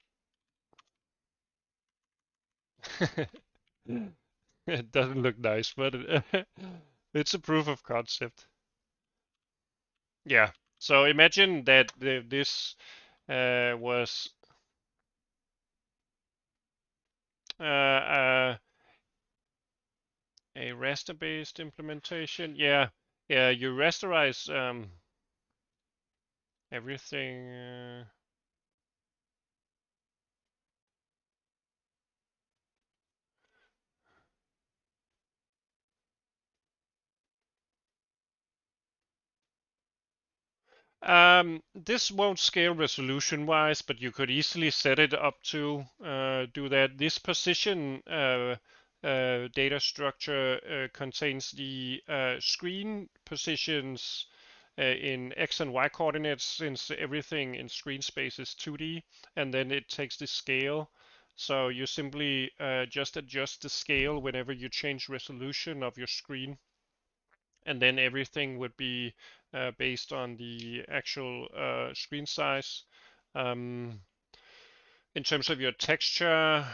It doesn't look nice, but it's a proof of concept. Yeah. So imagine that this was a raster-based implementation. Yeah, yeah. You rasterize everything. This won't scale resolution-wise, but you could easily set it up to do that. This position data structure contains the screen positions in X and Y coordinates, since everything in screen space is 2D, and then it takes the scale. So you simply just adjust the scale whenever you change resolution of your screen, and then everything would be based on the actual screen size. Um, in terms of your texture,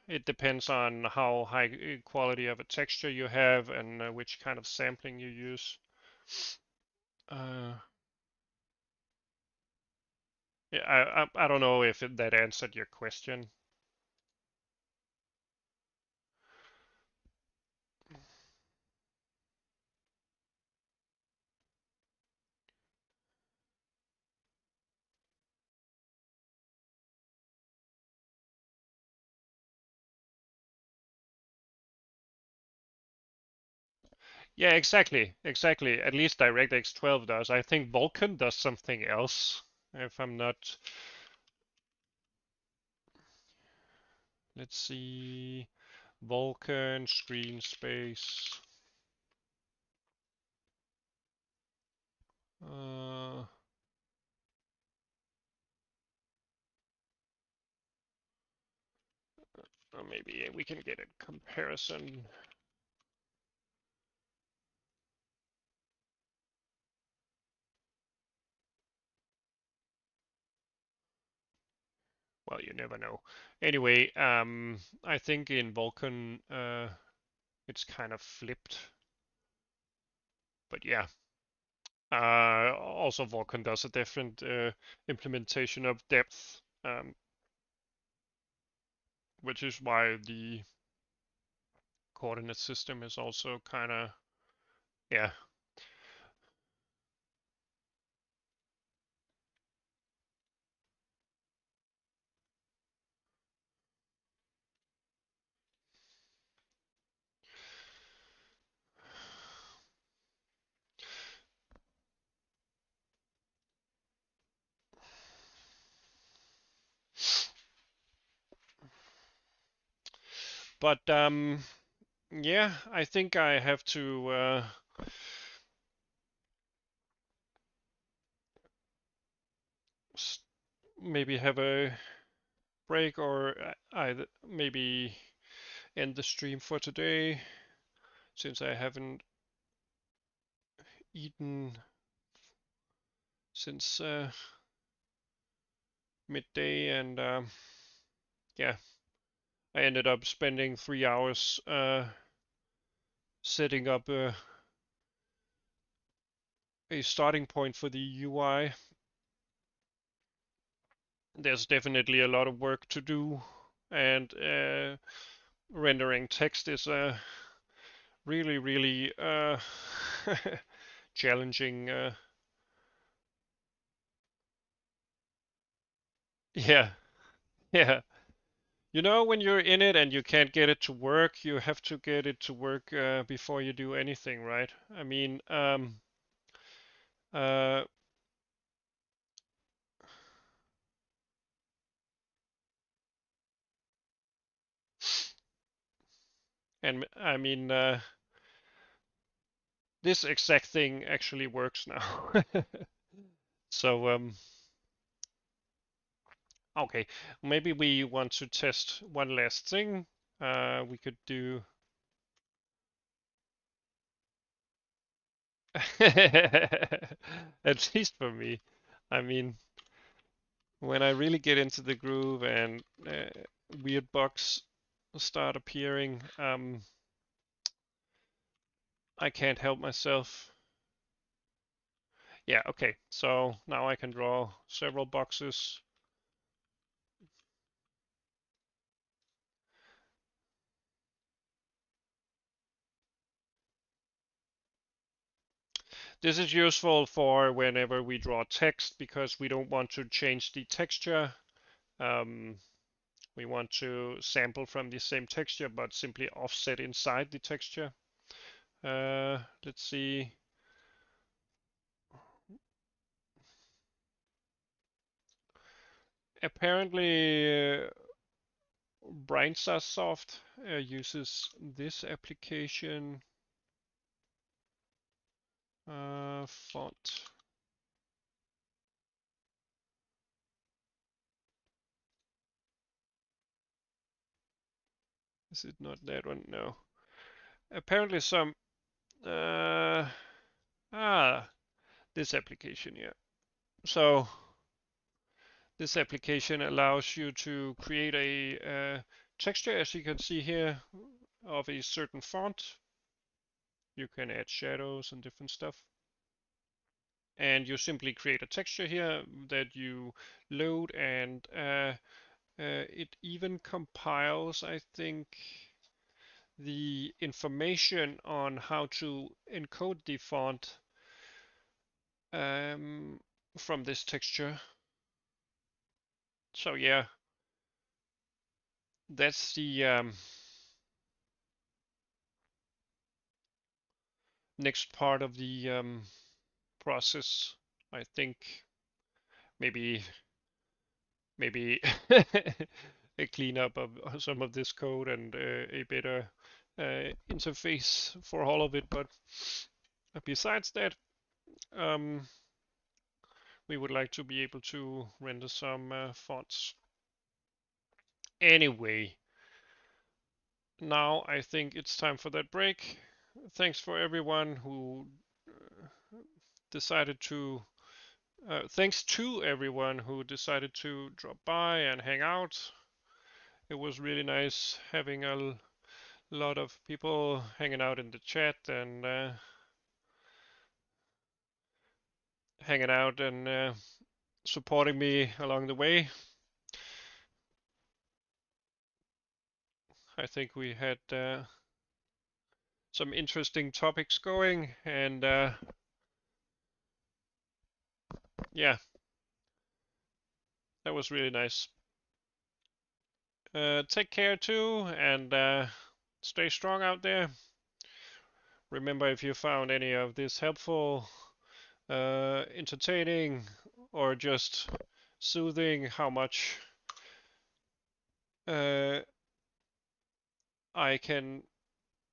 it depends on how high quality of a texture you have and which kind of sampling you use. Uh, yeah, I don't know if that answered your question. Yeah, exactly, exactly. At least DirectX12 does. I think Vulkan does something else, if I'm not. Let's see. Vulkan screen space. Uh, or maybe we can get a comparison. Well, you never know. Anyway, I think in Vulkan it's kind of flipped. But yeah, also Vulkan does a different implementation of depth, which is why the coordinate system is also kind of, yeah. But yeah, I think I have to maybe have a break, or either maybe end the stream for today, since I haven't eaten since midday, and yeah, I ended up spending 3 hours setting up a starting point for the UI. There's definitely a lot of work to do, and rendering text is really, really challenging. Yeah, yeah, You know, when you're in it and you can't get it to work, you have to get it to work before you do anything, right? I mean, uh, and I mean, this exact thing actually works now. So, okay, maybe we want to test one last thing. We could do at least for me. I mean, when I really get into the groove and weird bugs start appearing, I can't help myself. Yeah, okay. So now I can draw several boxes. This is useful for whenever we draw text because we don't want to change the texture. Um, we want to sample from the same texture but simply offset inside the texture. Let's see. Apparently, Soft uses this application font. Is it not that one? No. Apparently some uh, this application, yeah. So this application allows you to create a texture, as you can see here, of a certain font. You can add shadows and different stuff. And you simply create a texture here that you load, and it even compiles, I think, the information on how to encode the font from this texture. So yeah, that's the next part of the process. I think maybe maybe a cleanup of some of this code and a better interface for all of it. But besides that, um, we would like to be able to render some fonts. Anyway, now I think it's time for that break. Thanks for everyone who decided to thanks to everyone who decided to drop by and hang out. It was really nice having a lot of people hanging out in the chat and hanging out and supporting me along the way. I think we had some interesting topics going, and yeah, that was really nice. Take care too, and stay strong out there. Remember, if you found any of this helpful, entertaining, or just soothing, how much uh, I can,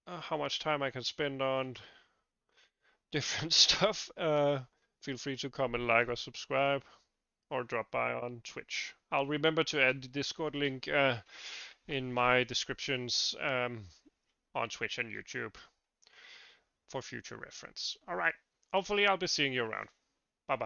how much time I can spend on different stuff, feel free to comment, like, or subscribe, or drop by on Twitch. I'll remember to add the Discord link in my descriptions on Twitch and YouTube for future reference. All right. Hopefully, I'll be seeing you around.